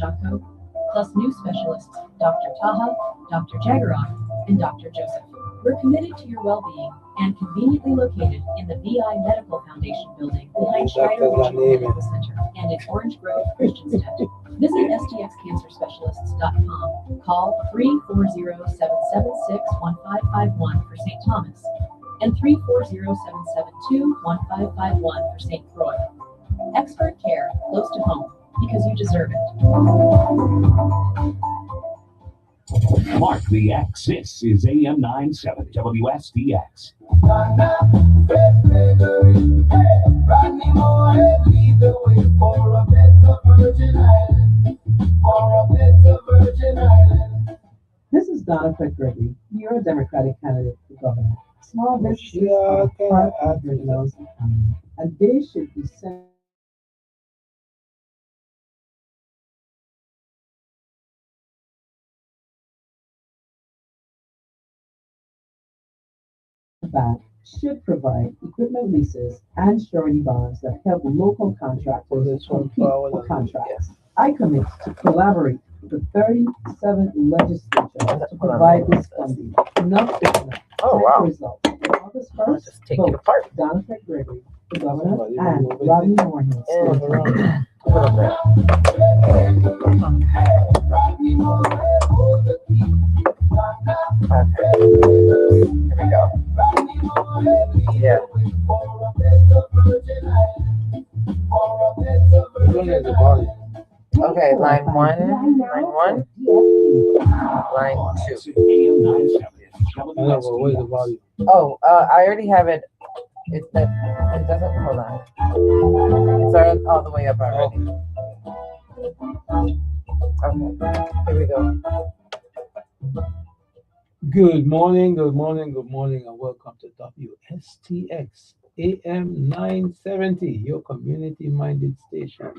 Jocko, plus new specialists Dr. Taha, Dr. Jagaroff, and Dr. Joseph. We're committed to your well-being and conveniently located in the VI Medical Foundation building behind Schneider Regional Medical Center and in Orange Grove, Christiansted. Visit stxcancerspecialists.com. Call 340-776-1551 for St. Thomas and 340-772-1551 for St. Croix. Expert care close to home because you deserve it. Mark the X. This is AM 970 WSTX. This is Donna Gregory. You're a Democratic candidate for governor. Small businesses are part of Virginia's economy, and they should be sent bank should provide equipment leases and surety bonds that help local contractors compete for contracts. I commit to collaborate with the 37 legislatures to provide this funding. Enough is enough. Oh, wow. Results. August 1st, Just take it apart. Donald Gregory, the governor, and Rodney Moorhead. A little bit. Okay. Here we go. Yeah. Okay, line one, line two. AM 970 WSTX. Oh, I already have it. It doesn't, hold on. It's all the way up already. Okay, here we go. Good morning, and welcome to WSTX AM 970, your community-minded station.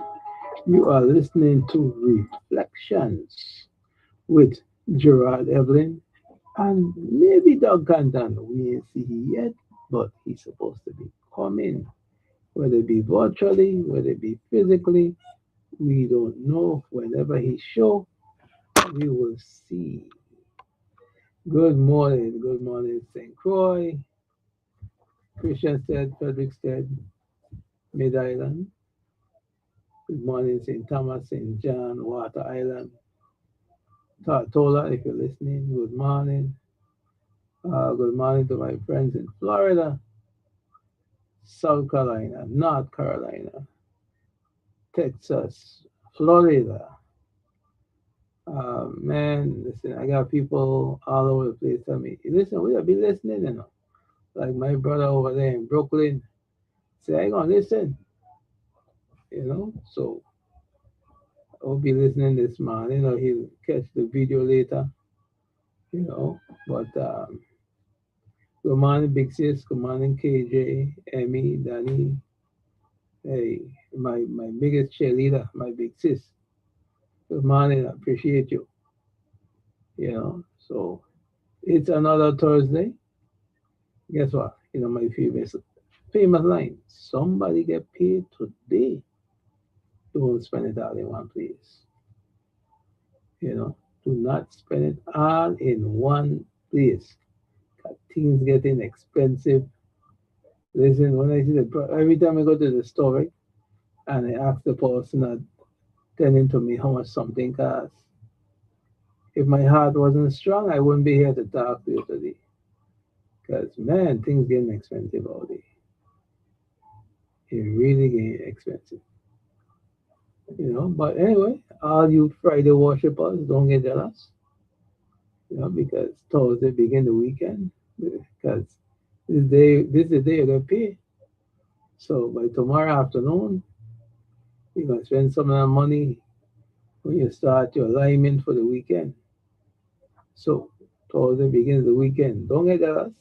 You are listening to Reflections with Gerard Evelyn and maybe Doug Canton. We ain't see him yet, but he's supposed to be coming, whether it be virtually, whether it be physically. We don't know. Whenever he show, we will see. Good morning, St. Croix, Christiansted, Fredericksted, Mid Island. Good morning, St. Thomas, St. John, Water Island, Tortola, if you're listening. Good morning. Good morning to my friends in Florida, South Carolina, North Carolina, Texas, Florida. Man, listen, I got people all over the place tell me, listen, we'll be listening, you know. Like my brother over there in Brooklyn, say, I gonna listen, you know. So I'll be listening this morning, or he'll catch the video later, you know. But good morning, Big Sis. Good morning, KJ, Emmy, Danny. Hey, my biggest cheerleader, my big sis. Good morning, I appreciate you. You know, so it's another Thursday. Guess what? You know, my famous line. Somebody get paid today. Don't spend it all in one place. You know, do not spend it all in one place. Things getting expensive. Listen, when I see every time I go to the store, right, and I ask the person telling to me how much something costs. If my heart wasn't strong, I wouldn't be here to talk to you today. Because, man, things getting expensive all day. It really getting expensive. You know, but anyway, all you Friday worshippers, don't get jealous. You know, because Thursday begin the weekend. Because this is the day you're going to pay. So by tomorrow afternoon, you're going to spend some of that money when you start your alignment for the weekend. So Thursday begins the weekend. Don't get jealous.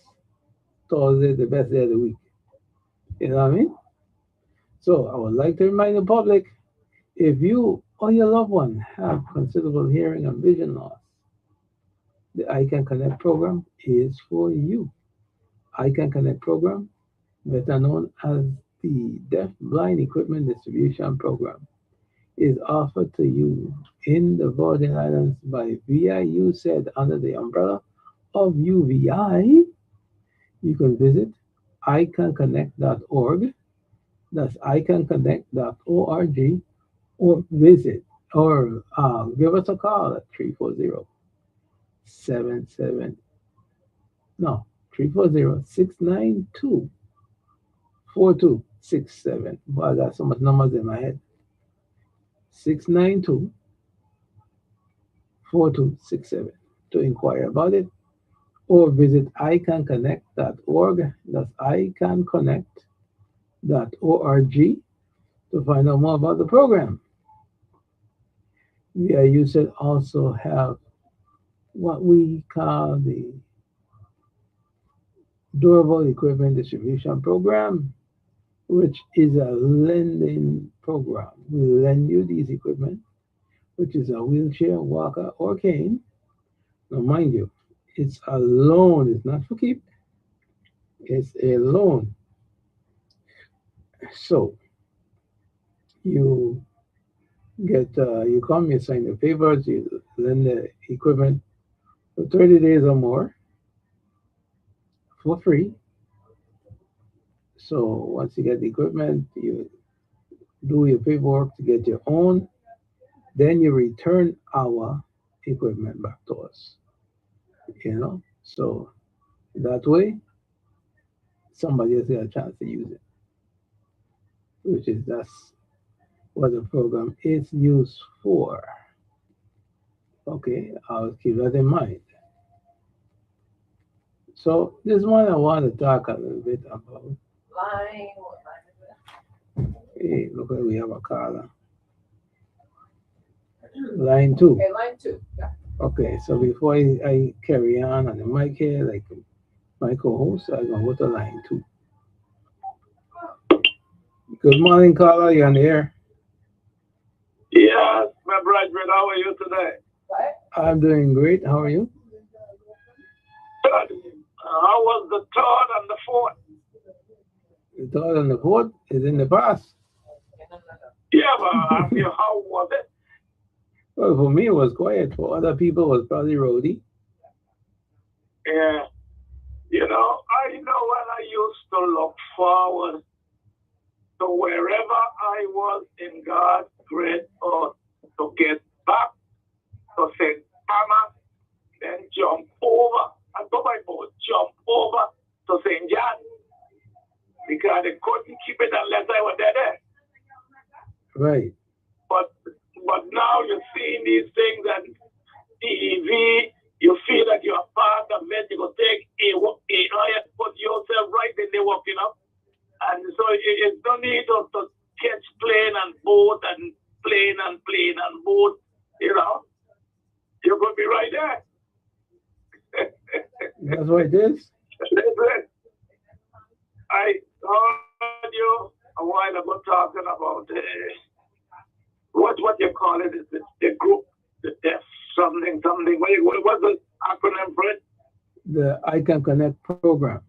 Thursday is the best day of the week. You know what I mean? So I would like to remind the public, if you or your loved one have considerable hearing and vision loss, the I Can Connect program is for you. I Can Connect program, better known as the Deaf Blind Equipment Distribution Program, is offered to you in the Virgin Islands by VIU said under the umbrella of UVI, you can visit icanconnect.org. That's icanconnect.org, or visit or give us a call at 340 77 no 340 4267. Boy, I got so much numbers in my head. 692-4267 to inquire about it, or visit icanconnect.org. That's icanconnect.org to find out more about the program. You should also have what we call the Durable Equipment Distribution Program, which is a lending program. We lend you these equipment, which is a wheelchair, walker, or cane. Now, mind you, it's a loan. It's not for keep. It's a loan. So you you come, you sign the papers, you lend the equipment for 30 days or more for free. So once you get the equipment, you do your paperwork to get your own, then you return our equipment back to us. So that way somebody else got a chance to use it, that's what the program is used for. Okay, I'll keep that in mind. So this one I want to talk a little bit about. Line. Hey, look like we have a caller. Line 2. Okay, line 2. Yeah. Okay, so before I carry on the mic here, like my co-host, I'm gonna go to line 2. Good morning, caller. You're on the air. Yes, my brethren, how are you today? What? I'm doing great. How are you? Good. How was the third and the fourth? The third and the fourth is in the past. Yeah, but ask you, how was it? Well, for me, it was quiet. For other people, it was probably rowdy. Yeah. I know when I used to look forward to wherever I was in God's great earth to get back to St. Thomas, then jump over, and go by boat, jump over to St. John. Because they couldn't keep it unless I was there. Right. But now you're seeing these things and TV, you feel that you're part of it. You go take a iron, put yourself right in there walking up. And so it's no need to catch plane and boat and plane and boat, You could be right there. That's what it is. I heard you a while ago talking about what you call it, is the group, the deaf something. What's the acronym for it? The I Can Connect program.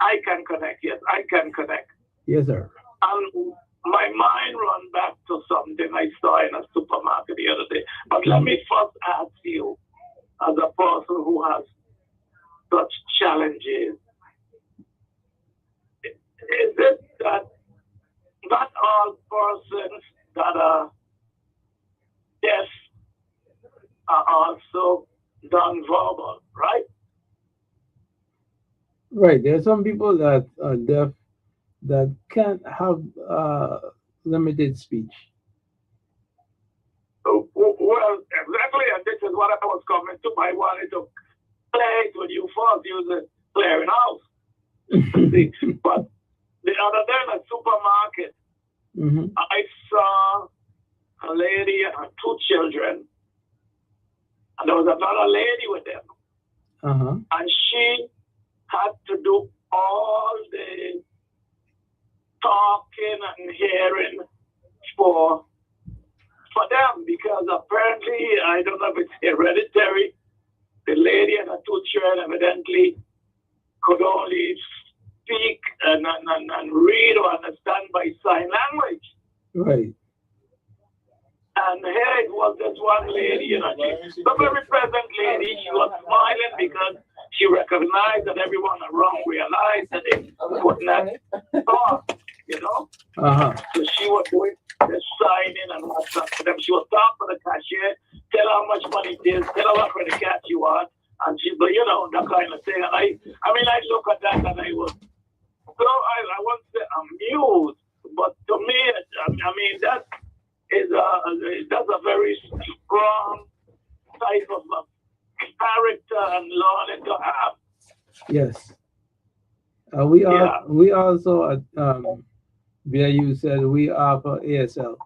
I can connect, yes, I can connect. Yes, sir. And my mind run back to something I saw in a supermarket the other day. But let me first ask you, as a person who has such challenges, is it that not all persons that are deaf are also nonverbal, right? Right. There are some people that are deaf that can't have limited speech. Well, exactly, and this is what I was coming to. I wanted to play it with you first, use the clearing house. But the other day in a supermarket, I saw a lady and her 2 children, and there was another lady with them. And she had to do all the talking and hearing for them, because apparently, I don't know if it's hereditary, the lady and her 2 children evidently could only speak and read or understand by sign language. Right. And here it was this one lady, you know, the very present lady, she was smiling because she recognized that everyone around realized that they could not talk, you know. So she was doing the signing and whatnot for them. She was talking to the cashier, tell her how much money it is, tell her what kind of cat you want, and she, but you know, that kind of thing. And I mean, I look at that and I was, so I won't say amused, but to me, I mean, that's a very strong type of character and learning to have. Yes. We also via you said we offer ASL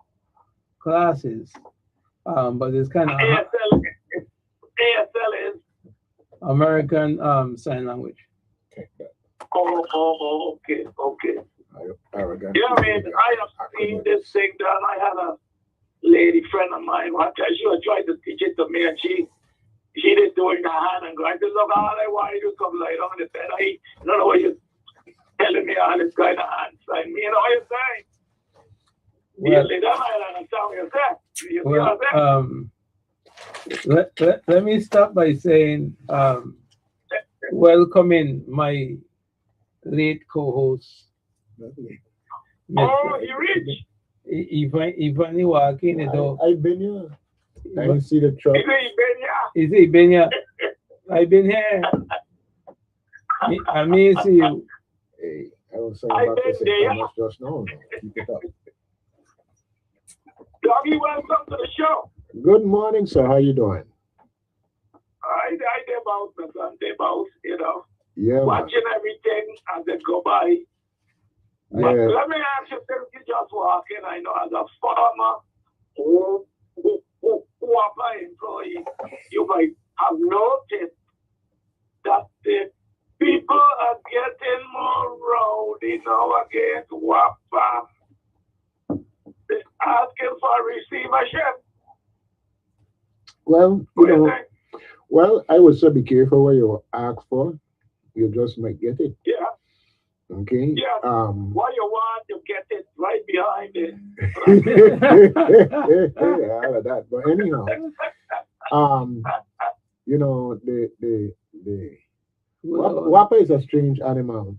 classes, but it's kind of ASL is American Sign Language. Okay. Arrogant. Yeah, I mean, I have seen this thing done. I had a lady friend of mine one time. She was trying to teach it to me, and she did doing the hand and go. I said, look, all I want you to come lie down in the bed. I don't know what you're telling me all this kind of hand sign. You know what you're saying? Well, I understand what you're saying. Let me start by saying welcoming my late co-host. Oh, you rich? If only walking the door. I've been here. I didn't see the truck. Is it been here? I've been here. I miss you. Hey, I was saying about this in Thomas just now. Keep it up. Doggy, welcome to the show. Good morning, sir. How you doing? I about my Sunday mouse, you know. Yeah. Watching everything as they go by. Yeah. But let me ask you, since you just walk in, I know as a farmer who employee, you might have noticed that the people are getting more rowdy now against WAPA. They're asking for receivership. Well, well, I would say be careful what you ask for. You just might get it. Yeah. Okay. Yeah. What you want, you get it right behind it. All of that. But anyhow, you know, the WAPA is a strange animal.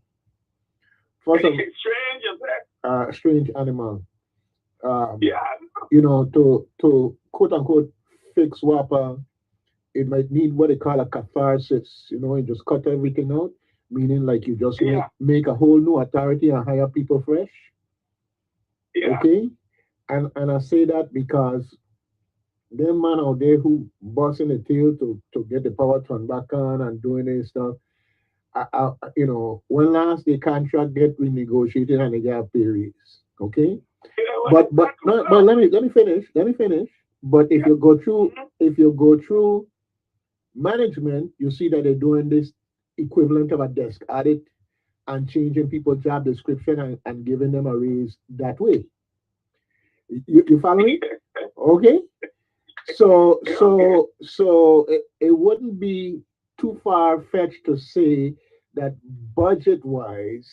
It's strange, is it? Strange animal. Yeah. You know, to quote unquote fix WAPA, it might need what they call a catharsis. You know, you just cut everything out, meaning like you just make a whole new authority and hire people fresh. Yeah. Okay? And I say that because them man out there who busting the tail to get the power turn back on and doing this stuff, you know, when last the contract get renegotiated and they get pay raise. Okay? Yeah, but let me finish. But if you go through management, you see that they're doing this equivalent of a desk audit and changing people's job description and giving them a raise that way. You follow me? Okay. So it wouldn't be too far fetched to say that budget wise,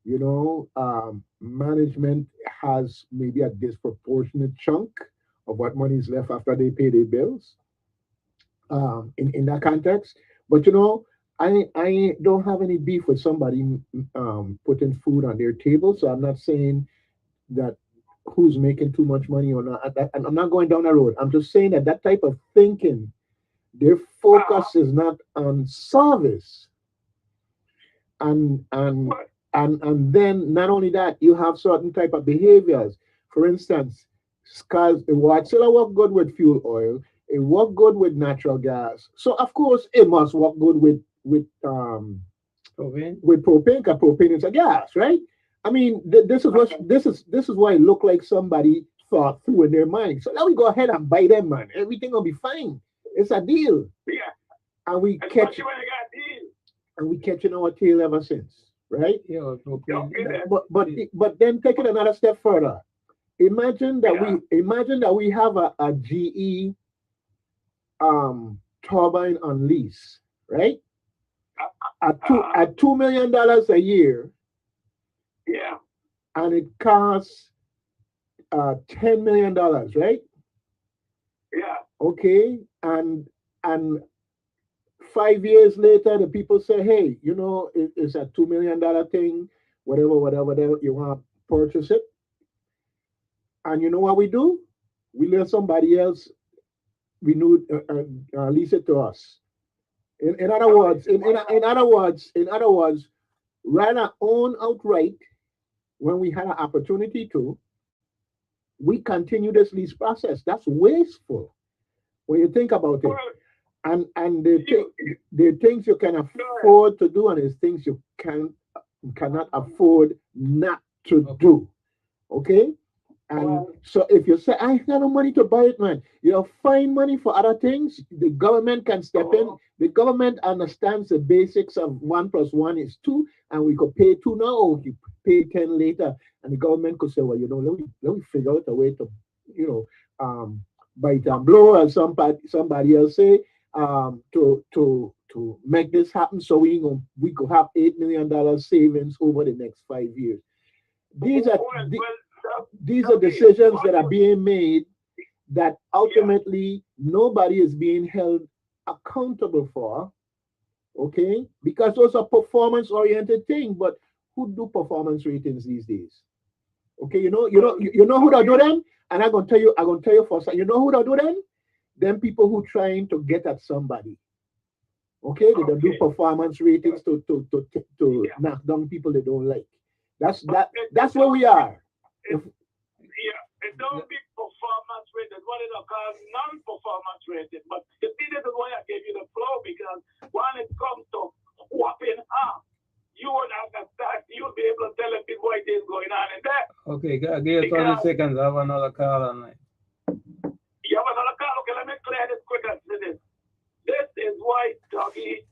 you know, management has maybe a disproportionate chunk of what money is left after they pay their bills. In that context, but you know, I don't have any beef with somebody putting food on their table. So I'm not saying that who's making too much money or not. And I'm not going down that road. I'm just saying that type of thinking, their focus is not on service. And then not only that, you have certain type of behaviors. For instance, Watchilla work good with fuel oil. It work good with natural gas. So of course it must work good with propane. With propane, because propane is a gas, right? I mean, this is why it looked like somebody thought through in their mind. So now we go ahead and buy them, man. Everything will be fine. It's a deal. Yeah. And we catching our tail ever since, right? Yeah, But then take it another step further. Imagine that we have a GE turbine on lease, right? At $2 million a year. Yeah. And it costs $10 million, right? Okay, and 5 years later, the people say, hey, you know, it's a $2 million thing, whatever, you want to purchase it. And you know what we do? We let somebody else renew, lease it to us. In other words, in other words, rather own outright when we had an opportunity to, we continue this lease process. That's wasteful when you think about it. And the things you can afford to do, and there's things you cannot afford not to do. Okay? And so if you say, I have no money to buy it, man, you'll find money for other things. The government can step in. The government understands the basics of 1 + 1 is 2, and we could pay 2 now, or we pay 10 later. And the government could say, well, you know, let me figure out a way to, you know, bite and blow, as somebody else say, to make this happen, so we could have $8 million savings over the next 5 years. These are decisions that are being made that ultimately nobody is being held accountable for, okay? Because those are performance-oriented things. But who do performance ratings these days? Okay, you know who they'll do them? And I'm gonna tell you for you know who they'll do them? Them people who trying to get at somebody. Okay, they don't do performance ratings to knock down people they don't like. That's where we are. It don't be performance rated. What is it called? Non-performance rated. But you see, this is why I gave you the flow, because when it comes to whopping up, you would understand. You would be able to tell a bit what is going on in there. Okay, give us 20 seconds. I have another call online. You have another call? Okay, let me clear this quick and say this. This is why, Dougie,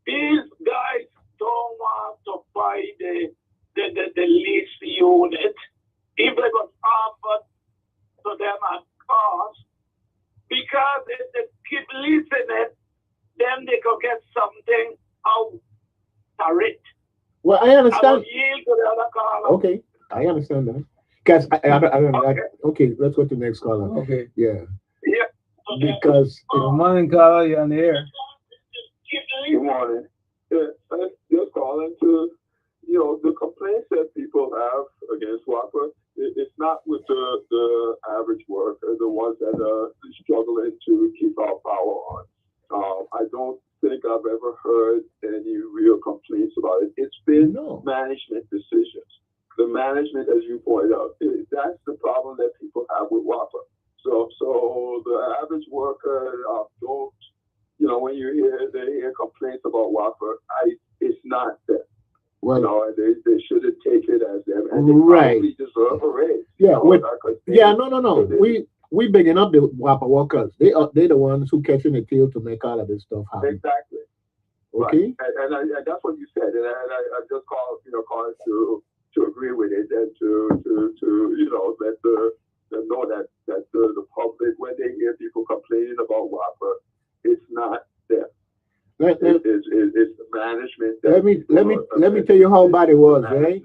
these guys don't want to buy the lease unit. If they got offered to them at cost, because if they keep leasing it, then they could get something out of it. Well, I understand. Yield to the other caller. Okay, I understand that. Because okay, let's go to the next caller. Okay. Yeah. Yeah. Because Good morning, caller. You're on the air. Good morning. Yeah, just calling to, you know, the complaints that people have against WAPA, it's not with the average worker, the ones that are struggling to keep our power on. I don't think I've ever heard any real complaints about it. It's been management decisions. The management, as you pointed out, that's the problem that people have with WAPA. So the average worker don't, you know, when they hear complaints about WAPA, it's not them. Well, you know, they shouldn't take it as them, and they probably deserve a raise. Yeah, no. We bigging up the WAPA workers. They're the ones who catching the tail to make all of this stuff happen. Exactly. Okay. Right. And that's what you said, and I just calling to agree with it, and to you know, let them know that the public, when they hear people complaining about WAPA, it's not them. It's the management. Let me tell you how bad it was, right?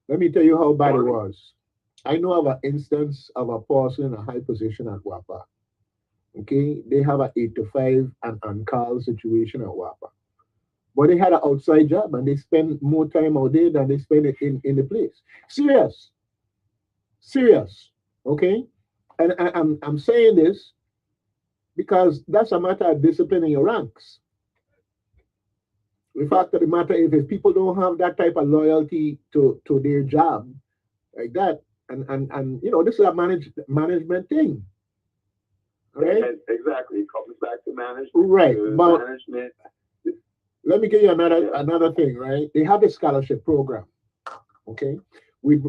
Let me tell you how bad it was. I know of an instance of a person in a high position at WAPA. Okay, they have an 8 to 5 and on-call situation at WAPA, but they had an outside job and they spend more time out there than they spend it in the place. Serious. Okay, and I'm saying this because that's a matter of discipline in your ranks. The fact of the matter is, if people don't have that type of loyalty to their job like that, and you know, this is a management thing, right? Exactly, it comes back to management. Right, but management. Let me give you another thing, right? They have a scholarship program. Okay, we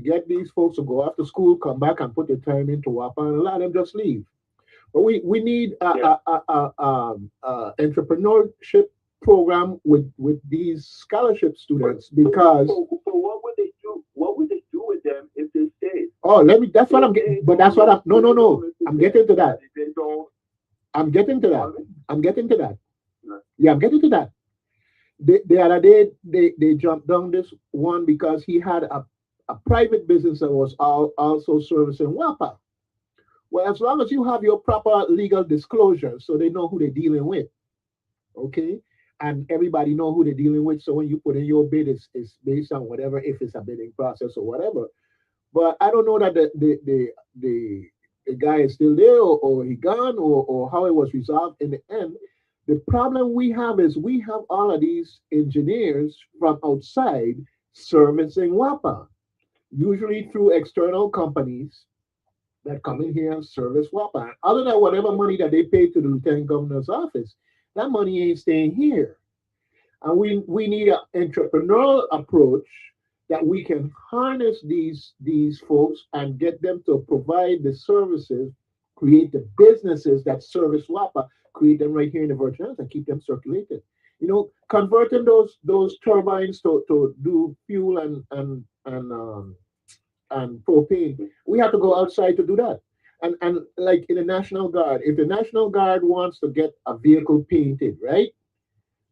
get these folks to go after school, come back and put the time into WAPA, and a lot of them just leave. But we need a entrepreneurship program with these scholarship students, because so what would they do? What would they do with them if they stayed? Oh, that's what I'm getting. But that's what I'm. No. I'm getting to that. I'm getting to that. Yeah, I'm getting to that. The other day they jumped down this one because he had a private business that was also servicing WAPA. Well, as long as you have your proper legal disclosure, so they know who they're dealing with, okay, and everybody know who they're dealing with. So when you put in your bid, it's based on whatever, if it's a bidding process or whatever. But I don't know that the guy is still there, or he gone, or how it was resolved in the end. The problem we have is we have all of these engineers from outside servicing WAPA, usually through external companies that come in here and service WAPA. Other than whatever money that they pay to the lieutenant governor's office, that money ain't staying here. And we need an entrepreneurial approach that we can harness these folks and get them to provide the services, create the businesses that service WAPA, create them right here in the Virgin Islands and keep them circulated. Converting those turbines to do fuel and propane, we have to go outside to do that. And like in the National Guard, if the National Guard wants to get a vehicle painted, right?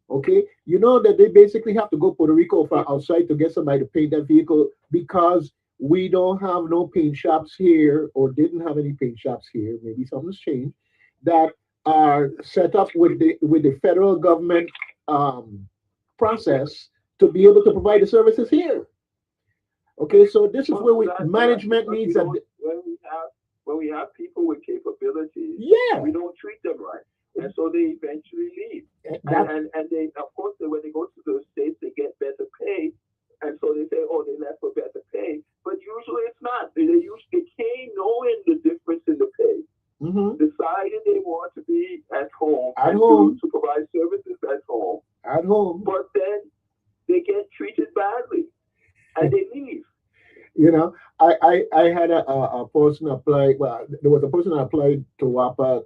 Okay, you know that they basically have to go Puerto Rico for outside to get somebody to paint that vehicle because we don't have no paint shops here or didn't have any paint shops here. Maybe something's changed that are set up with the federal government process to be able to provide the services here. Okay, so this is where management needs a. When we have people with capabilities, yeah, we don't treat them right, and so they eventually leave. And they, of course, when they go to those states, they get better pay, and so they say, oh, they left for better pay. But usually it's not. They came knowing the difference in the pay, decided they want to be at home, to provide services at home, but then they get treated badly, and they leave. I had a person apply. Well, there was a person that applied to WAPA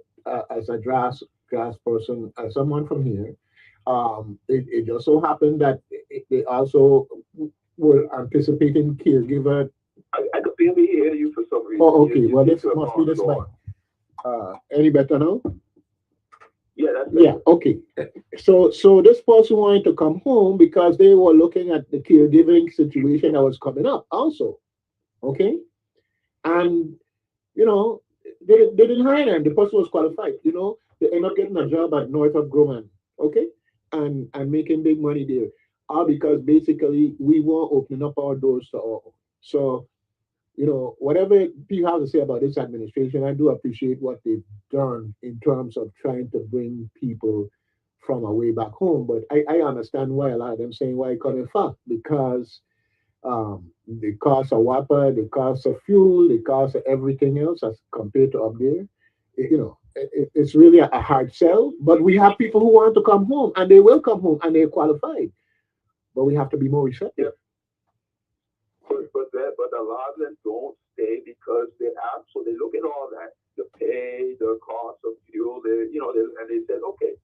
as a draft person, someone from here. It just so happened that they also were anticipating caregiver. I could barely hear you for some reason. Oh, okay. Well, this must be this mic. Any better now? Yeah, that's better. Yeah. Okay. So this person wanted to come home because they were looking at the caregiving situation that was coming up also. Okay, and they didn't hire them. The person was qualified. They ended up getting a job at Northrop Grumman. Okay, and making big money there, all because basically we weren't opening up our doors to all. So whatever people have to say about this administration, I do appreciate what they've done in terms of trying to bring people from away back home. But I understand why a lot of them saying why coming far because. The cost of water, the cost of fuel, the cost of everything else as compared to up there, it's really a hard sell. But we have people who want to come home, and they will come home, and they're qualified. But we have to be more receptive. But a lot of them don't stay because they have. So they look at all that, the pay, the cost of fuel, and they said, okay,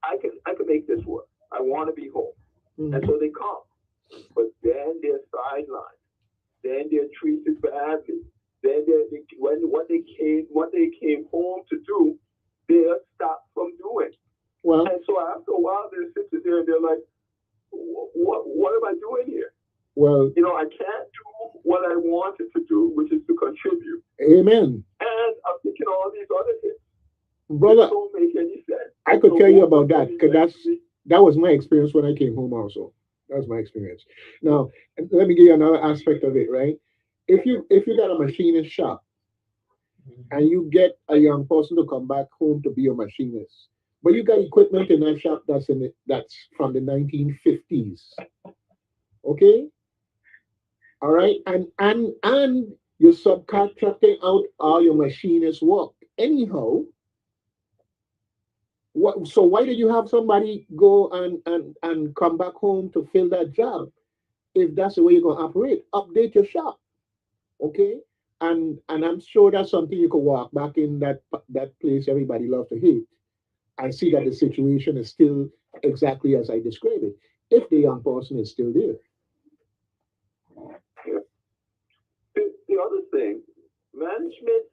I can make this work. I want to be home, and so they come. But then they're sidelined. Then they're treated badly. Then when what they came home to do, they're stopped from doing. Well, and so after a while, they're sitting there and they're like, "What am I doing here?" Well, I can't do what I wanted to do, which is to contribute. Amen. And I'm thinking all these other things. Brother, it don't make any sense. I could tell you about that because that was my experience when I came home also. That was my experience. Now, let me give you another aspect of it, right? If you got a machinist shop and you get a young person to come back home to be a machinist, but you got equipment in that shop that's from the 1950s, okay? All right, and you're subcontracting out all your machinist work. Anyhow, so why did you have somebody go and come back home to fill that job if that's the way you're going to operate? Update your shop, okay? And I'm sure that's something you could walk back in that place everybody loves to hate and see that the situation is still exactly as I described it, if the young person is still there. The other thing, management,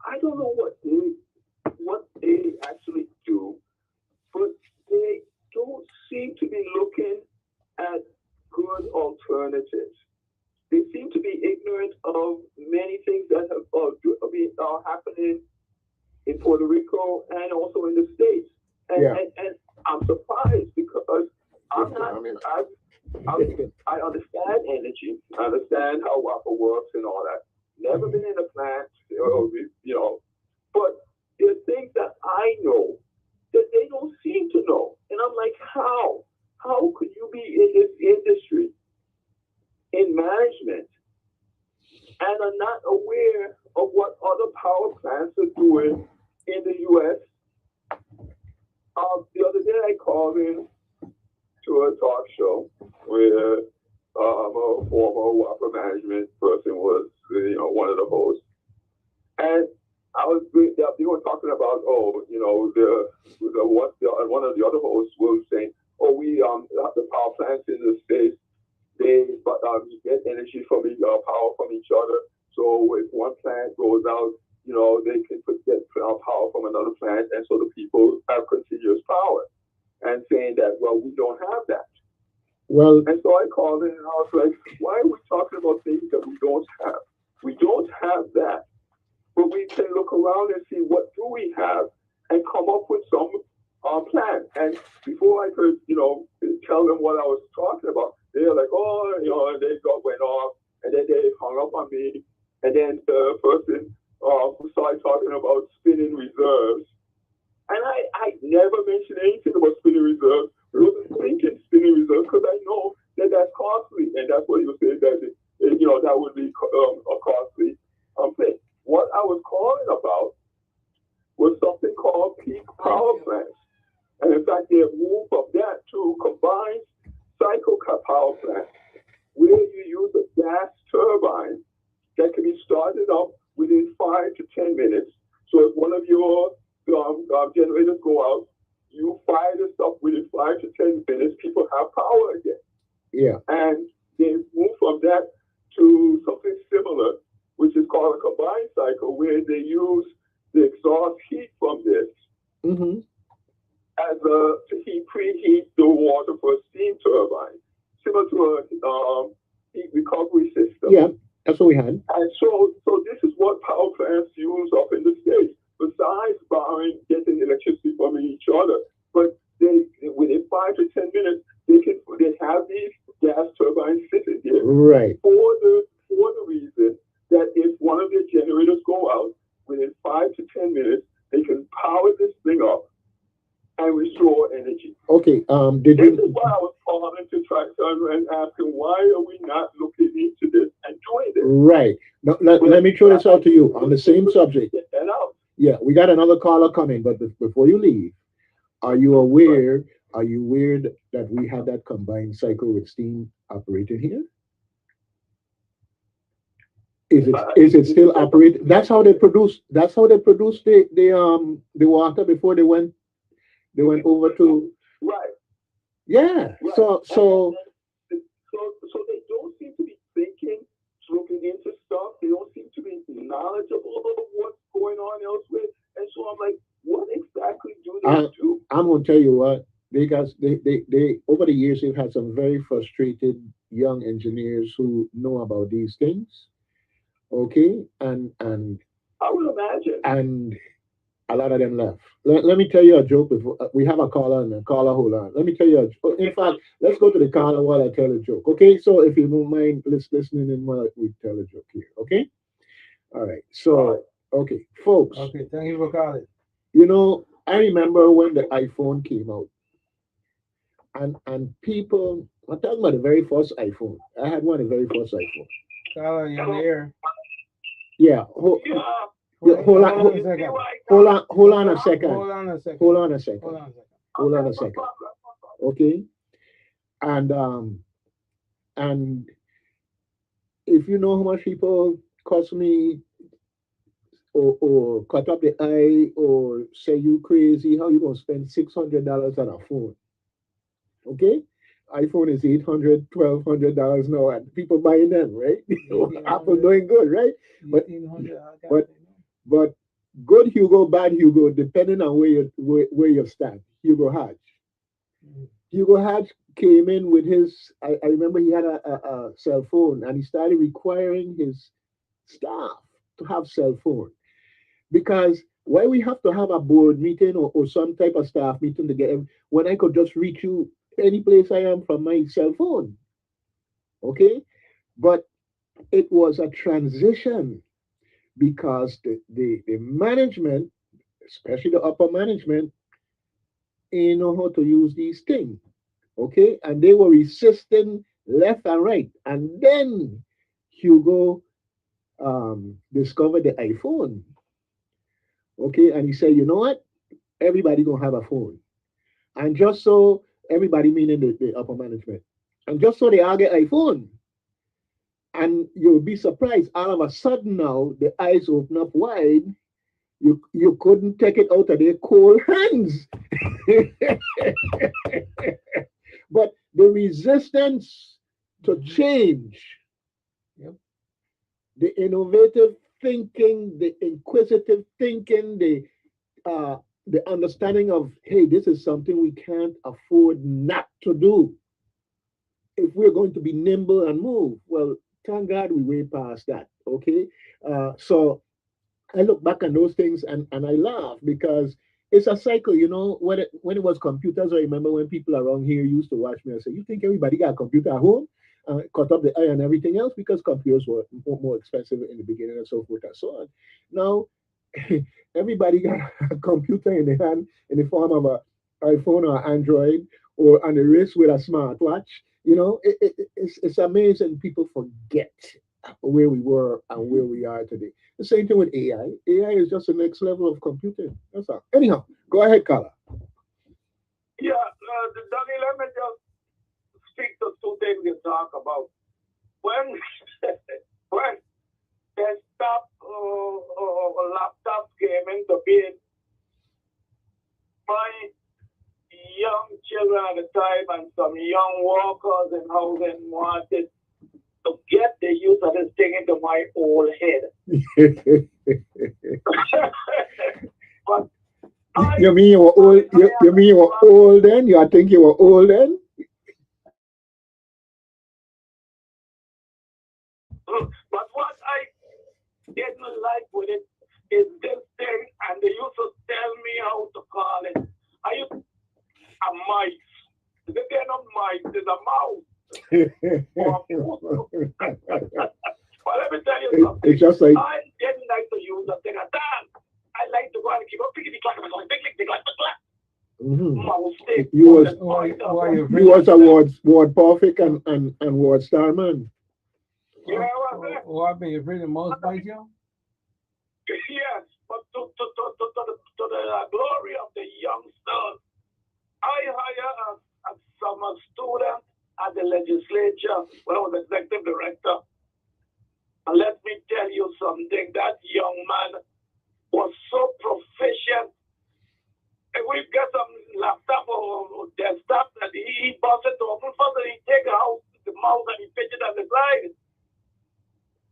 I don't know what they actually do, but they don't seem to be looking at good alternatives. They seem to be ignorant of many things that are happening in Puerto Rico and also in the States. And, Yeah. and I'm surprised because I'm not, I understand energy, I understand how WAPA works and all that. Never been in a plant, but there are things that I know that they don't seem to know. And I'm like, how? How could you be in this industry, in management, and are not aware of what other power plants are doing in the U.S.? The other day I called in to a talk show where a former WAPA management person was, one of the hosts. And they were talking about, one of the other hosts was saying, the power plants in the States, they get energy from power from each other. So if one plant goes out, they can get power from another plant, and so the people have continuous power. And saying that, well, we don't have that. Well, and so I called in and I was like, why are we talking about things that we don't have? We don't have that, but we can look around and see what do we have and come up with some plan. And before I could, tell them what I was talking about, they were like, and they went off, and then they hung up on me. And then the person started talking about spinning reserves. And I never mentioned anything about spinning reserves. I wasn't thinking spinning reserves because I know that that's costly. And that's what he was saying, that, that would be a costly thing. What I was calling about was something called peak power plants. And in fact, they have moved from that to combined cycle power plants, where you use a gas turbine that can be started up within 5 to 10 minutes. So if one of your generators go out, you fire this up within 5 to 10 minutes, people have power again. Yeah. And they move from that to something similar, which is called a combined cycle, where they use the exhaust heat from this as to preheat the water for a steam turbine, similar to a heat recovery system. Yeah, that's what we had. And so this is what power plants use up in the States, besides getting electricity from each other. But within 5 to 10 minutes, they have these gas turbines sitting there. Right. For the reason that if one of their generators go out, within 5 to 10 minutes, they can power this thing up and restore energy. Okay. This is why I was calling to try and asking, why are we not looking into this and doing this? Right. No, let me throw this out to you on the same subject. Yeah, we got another caller coming, but before you leave, are you aware that we have that combined cycle with steam operating here? Is it still operating? That's how they produce the water before they went over to. Right. Yeah. Right. So they don't seem to be looking into stuff. They don't seem to be knowledgeable of what's going on elsewhere. And so I'm like, what exactly do they do? I'm gonna tell you what, because they over the years they've had some very frustrated young engineers who know about these things. Okay, and I would imagine. And a lot of them left. Let me tell you a joke before we have a caller and a caller. Hold on. Let me tell you. In fact, let's go to the caller while I tell a joke. Okay. So if you don't mind, listening in while we tell a joke here. Okay. All right. So okay, folks. Okay. Thank you for calling. I remember when the iPhone came out, and people. I'm talking about the very first iPhone. I had one of the very first iPhone. Caller, you're in the air. Yeah. Hold on a second. Okay. And if you know how much people cost me or cut up the eye or say you crazy, how you gonna spend $600 on a phone? Okay. iPhone is $800, $1,200 now, and people buying them, right? Apple doing good, right? But good Hugo, bad Hugo, depending on where you stand. Hugo Hodge. Hugo Hodge came in with his. I remember he had a cell phone, and he started requiring his staff to have cell phone because Why we have to have a board meeting or some type of staff meeting together when I could just reach you any place I am from my cell phone? Okay? But it was a transition because the management, especially the upper management, ain't know how to use these things. Okay? And they were resisting left and right. And then Hugo discovered the iPhone. Okay? And he said, you know what? Everybody gonna have a phone. And just so everybody meaning the upper management. And just so they all get iPhone. And you'll be surprised, all of a sudden now the eyes open up wide. You couldn't take it out of their cold hands. But the resistance to change, Yep. the innovative thinking, the inquisitive thinking, the understanding of, hey, this is something we can't afford not to do if we're going to be nimble and move. Well, thank God we way past that. Okay. So I look back on those things and I laugh because it's a cycle, you know. When it was computers, I remember when people around here used to watch me and say, "You think everybody got a computer at home?" Cut up the eye and everything else because computers were more expensive in the beginning and so forth and so on. Now, everybody got a computer in the hand in the form of a iPhone or Android or on the wrist with a smartwatch. You know, it's amazing. People forget where we were and where we are today. The same thing with AI. AI is just the next level of computing. That's all. Anyhow, go ahead, Carla. Yeah, Dougie, let me just speak to two things you talk about. When when desktop laptops came into being, my young children at the time and some young workers in housing wanted to get the use of this thing into my old head. But You mean you were old? You mean you were old then? You think you were old then? But what I didn't like with it is this thing, and they used to tell me how to call it. I used a mice. Is it not mice? It's a mouse. Well, let me tell you something. It's just like I didn't like to use the thing at all. I like to go and keep on picking the clack, mouse stick. you was You was a Ward Perfect and Ward Starman. Yeah, what's that? What be afraid of most bite you? Yes, but to the glory of the youngsters, I hire a summer student at the legislature when I was executive director. And let me tell you something, that young man was so proficient. And we get some laptop or desktop that he bought it to open first and he take out the mouse and he pitch it on the side.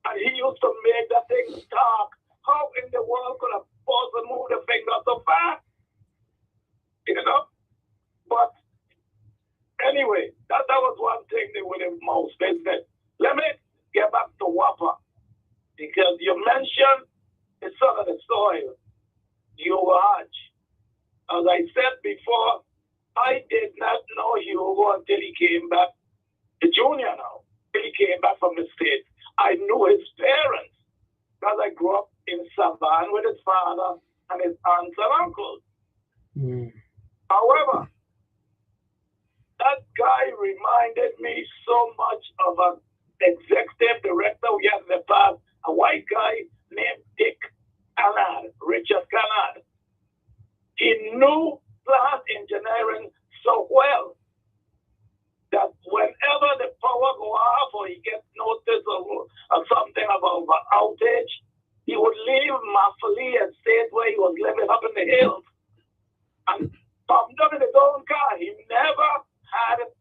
And he used to make that thing talk. How in the world could a person move the finger so fast? You know? But anyway, that was one thing with the mouse business. Let me get back to Whopper. Because you mentioned the son of the soil, Hugo. As I said before, I did not know Hugo until he came back, the junior now, until he came back from the States. I knew his parents because I grew up in Savannah with his father and his aunts and uncles. However, that guy reminded me so much of an executive director we had in the past, a white guy named Dick Cannard, Richard Cannard. He knew plant engineering so well that whenever the power go off or he gets notice of something about an outage, he would leave Mafali estate where he was living up in the hills and pop down in his own car. He never had an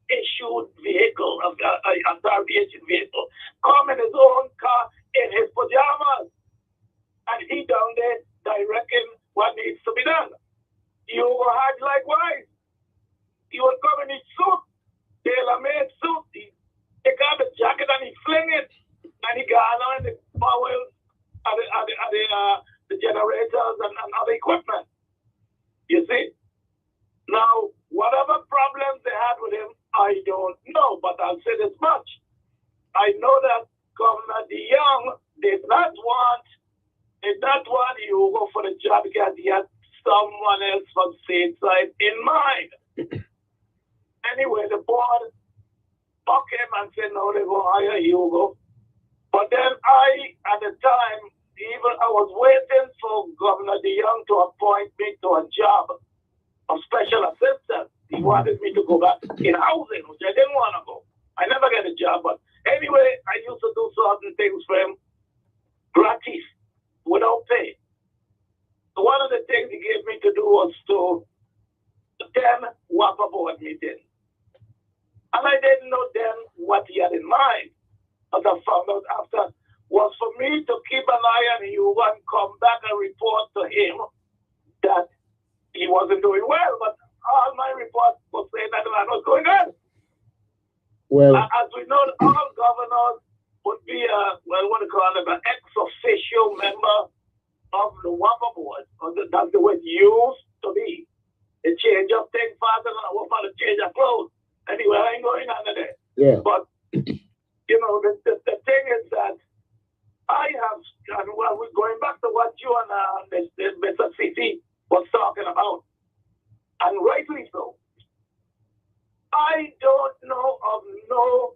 issued vehicle, a issued vehicle, come in his own car in his pajamas. And he down there directing what needs to be done. You had likewise. He would come in his suit, tailor-made suit. He take out the jacket and he fling it. And he got on the power at the generator and other equipment. You see? Now, whatever problems they had with him, I don't know, but I'll say this much. I know that Governor DeYoung did not want Hugo for the job because he had someone else from stateside in mind. Anyway, the board bucked him and said, no, they will hire Hugo. But then at the time, I was waiting for Governor DeYoung to appoint me to a job of special assistant. He wanted me to go back in housing, which I didn't want to go. I never get a job, but anyway, I used to do certain things for him gratis, without pay. So one of the things he gave me to do was to attend WAPA board meeting. And I didn't know then what he had in mind. As I found out after, was for me to keep an eye on Hugo and come back and report to him that he wasn't doing well. But all my reports were saying that the man was going on. Well, as we know, all governors would be what do you call it, an ex-officio member of the WAPA board. That's the way it used to be. They change up things faster than I want to change of clothes. Anyway, I ain't going under there. yeah. But, you know, the thing is that I have, and well, we're going back to what you and Mr. CC was talking about, and rightly so. I don't know of no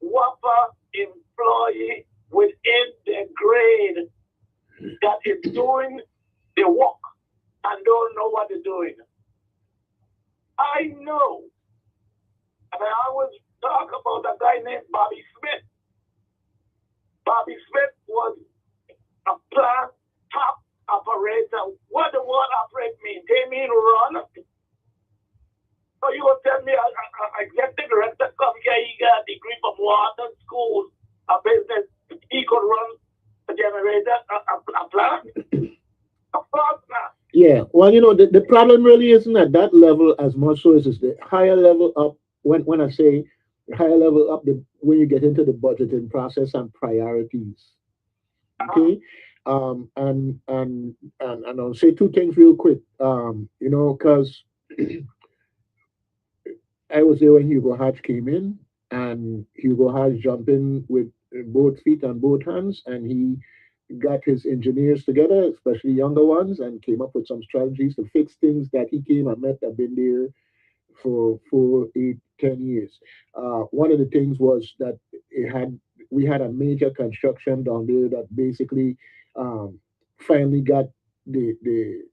WAPA employee within the grade that is doing the work and don't know what they're doing. I know, and I always talk about a guy named Bobby Smith. Bobby Smith was a plant top operator. What the word operate mean? They mean run. So you will tell me, I get the director come here, he got a degree from Wharton School, a business, he could run a generator, a plant? Of course not. Yeah, well, you know, the problem really isn't at that level as much so as it's the higher level up. When I say higher level up, when you get into the budgeting process and priorities. Okay, and I'll say two things real quick. You know, because I was there when Hugo Hatch came in, and Hugo Hatch jumped in with both feet and both hands, and he got his engineers together, especially younger ones, and came up with some strategies to fix things that he came and met have been there for 4, 8, 10 years. One of the things was that we had a major construction down there that basically finally got the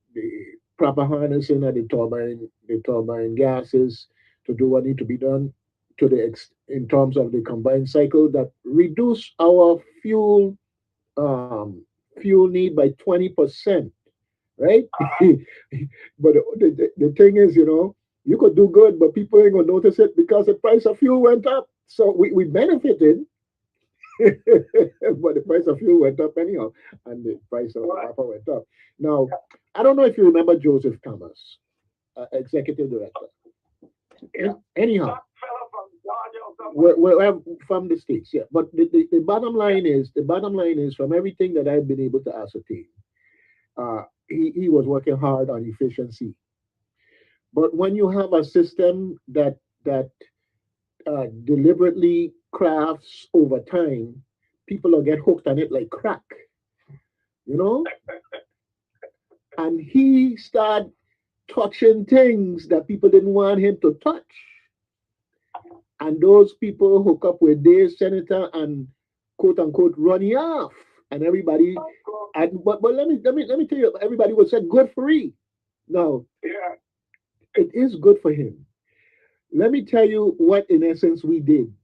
proper harnessing of the turbine gases to do what need to be done in terms of the combined cycle that reduce our fuel need by 20%, right? But the thing is, you know, you could do good, but people ain't gonna notice it because the price of fuel went up. So we benefited, but the price of fuel went up anyhow, and the price of copper went up. Now, I don't know if you remember Joseph Thomas, executive director. Anyhow, we're from the States, yeah. But the bottom line is from everything that I've been able to ascertain, he was working hard on efficiency. But when you have a system that deliberately crafts over time, people will get hooked on it like crack, you know. And he started touching things that people didn't want him to touch. And those people hook up with their senator and quote unquote run you off. And everybody, but let me tell you, everybody would say good for he. No, yeah, it is good for him. Let me tell you what in essence we did.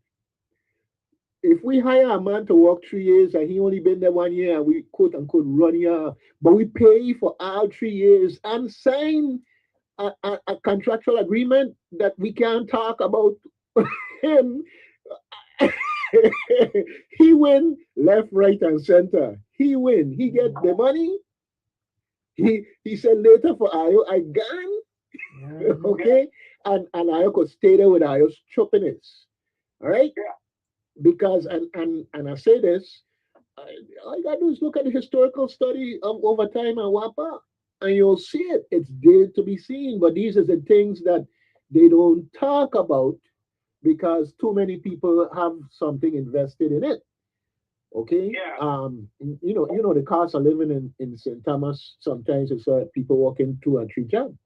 If we hire a man to work 3 years and he only been there 1 year and we quote unquote run you off, but we pay for all 3 years and sign a contractual agreement that we can't talk about him. He win left, right, and center. He win. He get the money. He said later for Ayo, I gone. Okay, and Ayo could stay there with Ayo's choppiness. All right, yeah. Because and I say this, all you gotta do is look at the historical study of over time at WAPA, and you'll see it. It's there to be seen. But these are the things that they don't talk about because too many people have something invested in it. Okay. Yeah. You know the cost of living in St. Thomas sometimes it's people working 2 and 3 jobs.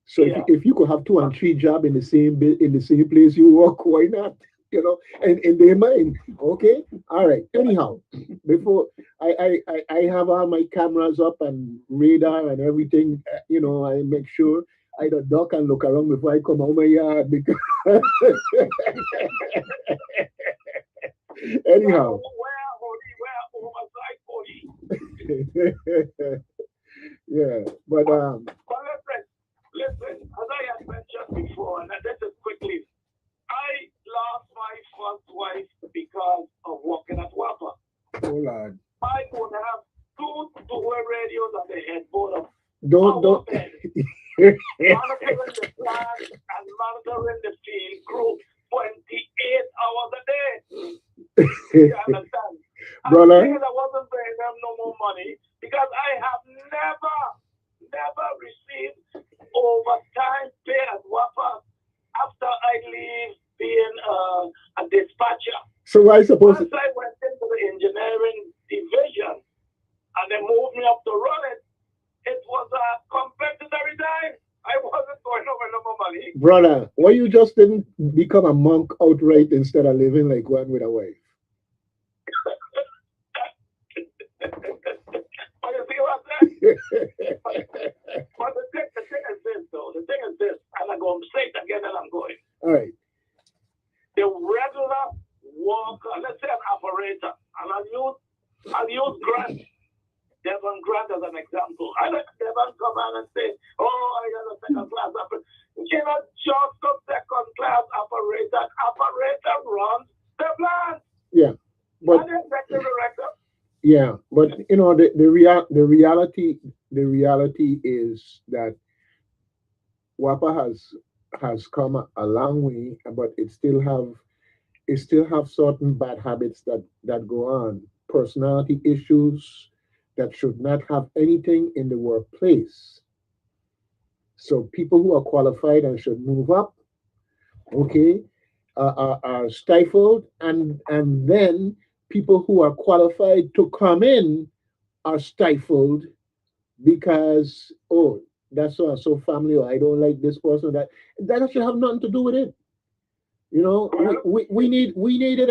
So Yeah. if you could have 2 and 3 jobs in the same in the same place you work, why not? And in their mind, okay, all right. Anyhow, before I have all my cameras up and radar and everything, I make sure I don't duck and look around before I come out my yard because anyhow. Yeah, but But listen, as I had mentioned before, and this is quickly, I lost my first wife because of working at WAPA. oh Lord, I would have two-way radios on the headboard of don't our bed, monitoring the plant and monitoring the field crew 28 hours a day. You understand? brother. And I wasn't paying them no more money because I have never received overtime pay at WAPA after I leave being a dispatcher. So I suppose Once I went into the engineering division and they moved me up to run it, it was a compensatory time. I wasn't going over no more money. brother, why you just didn't become a monk outright instead of living like one with a wife? But you see what I'm saying? But the thing is this, though. The thing is this, and I'm going to say it again and I'm going. All right. The regular worker, let's say an operator, and I'll use Grant, Devon Grant as an example. I let Devon come on and say, oh, I got a second class operator. You know, just a second class operator. Operator runs the plant. Yeah. But and the executive director. yeah, but the reality is that WAPA has come a long way, but it still have certain bad habits that go on, personality issues that should not have anything in the workplace. So people who are qualified and should move up, okay, are stifled, and then people who are qualified to come in are stifled because that's so and so family, or I don't like this person. That should have nothing to do with it. We needed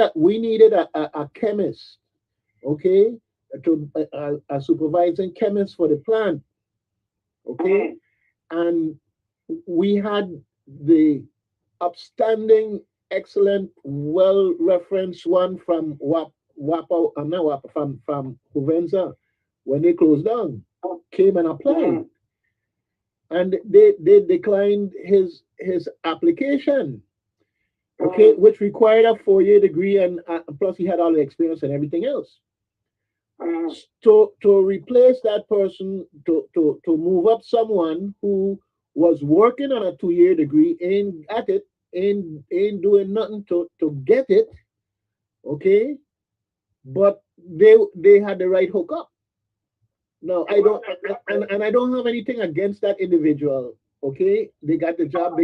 a chemist, okay, to a supervising chemist for the plant, okay, and we had the upstanding, excellent, well referenced one from WAPA, not WAPA, from Juvenza when they closed down, came and applied, and they declined his application. Okay, which required a 4-year degree, and plus he had all the experience and everything else. To replace that person, to move up someone who was working on a 2-year degree, ain't doing nothing to get it. Okay, but they had the right hookup. No, I don't, and I don't have anything against that individual. Okay, they got the job,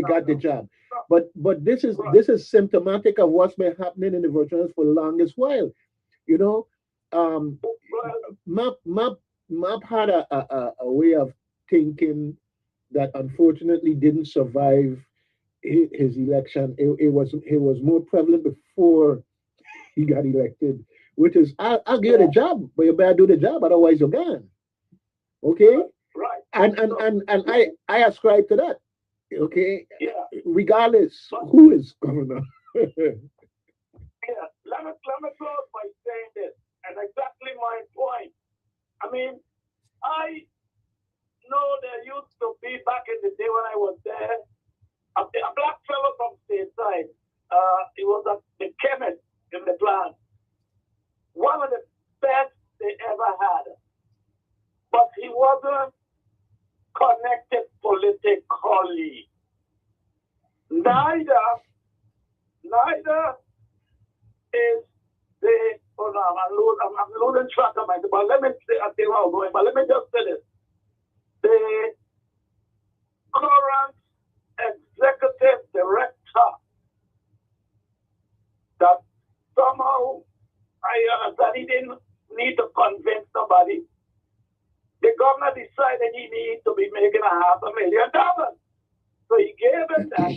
but this is symptomatic of what's been happening in the virtuals for the longest while. You know, um, Map had a way of thinking that unfortunately didn't survive his election. It was more prevalent before he got elected, which is I'll give you the job, but you better do the job, otherwise you're gone. Okay, Right. and I ascribe to that. Okay, Yeah. regardless who is governor. Yeah. Let me close by saying this, and exactly my point. I mean, I know there used to be back in the day when I was there, a black fellow from stateside. He was the chemist in the plant. One of the best they ever had. But he wasn't connected politically. Neither is the Oh no, I'm losing track of myself. But let me say, I say where I'm going. But let me just say this: the current executive director that somehow I understand he didn't need to convince somebody. The governor decided he needed to be making $500,000. So he gave him that.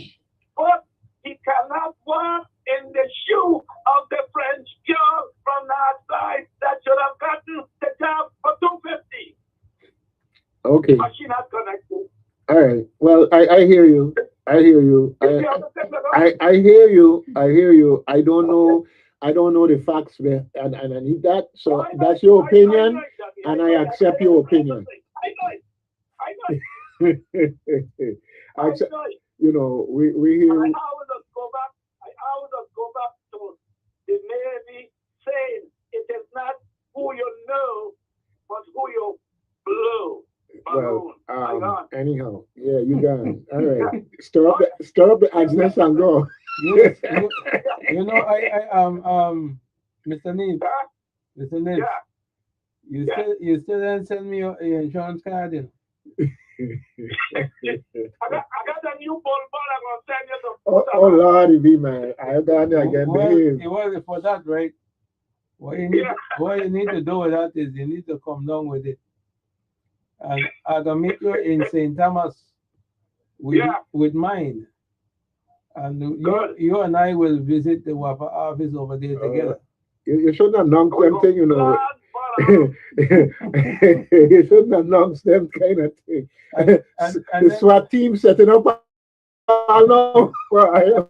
But he cannot walk in the shoe of the French girl from that side that should have gotten the job for $250. Okay. But she not connected. All right. Well, I hear you. I hear you. I hear you. I hear you. I don't know the facts there, and I need that. So that's your opinion, and I accept your opinion. I know it. You know, we hear. I always go back to the Navy saying it is not who you know, but who you blow. Well, anyhow, yeah, you got it. All right. Stir up the address and go. Yes, you know, Mr. Neves, Mr. Neves, you still didn't send me your insurance card, you know. I got a new ball I'm gonna send you some. Oh Lordy be man, I got it again. Well, it was for that, right? What you need to do with that is you need to come down with it. And I'm gonna meet you in St. Thomas with mine. And you and I will visit the WAPA office over there together. You shouldn't announce them thing, you know. You shouldn't announce them kind of thing. And the SWAT team setting up all now where I am.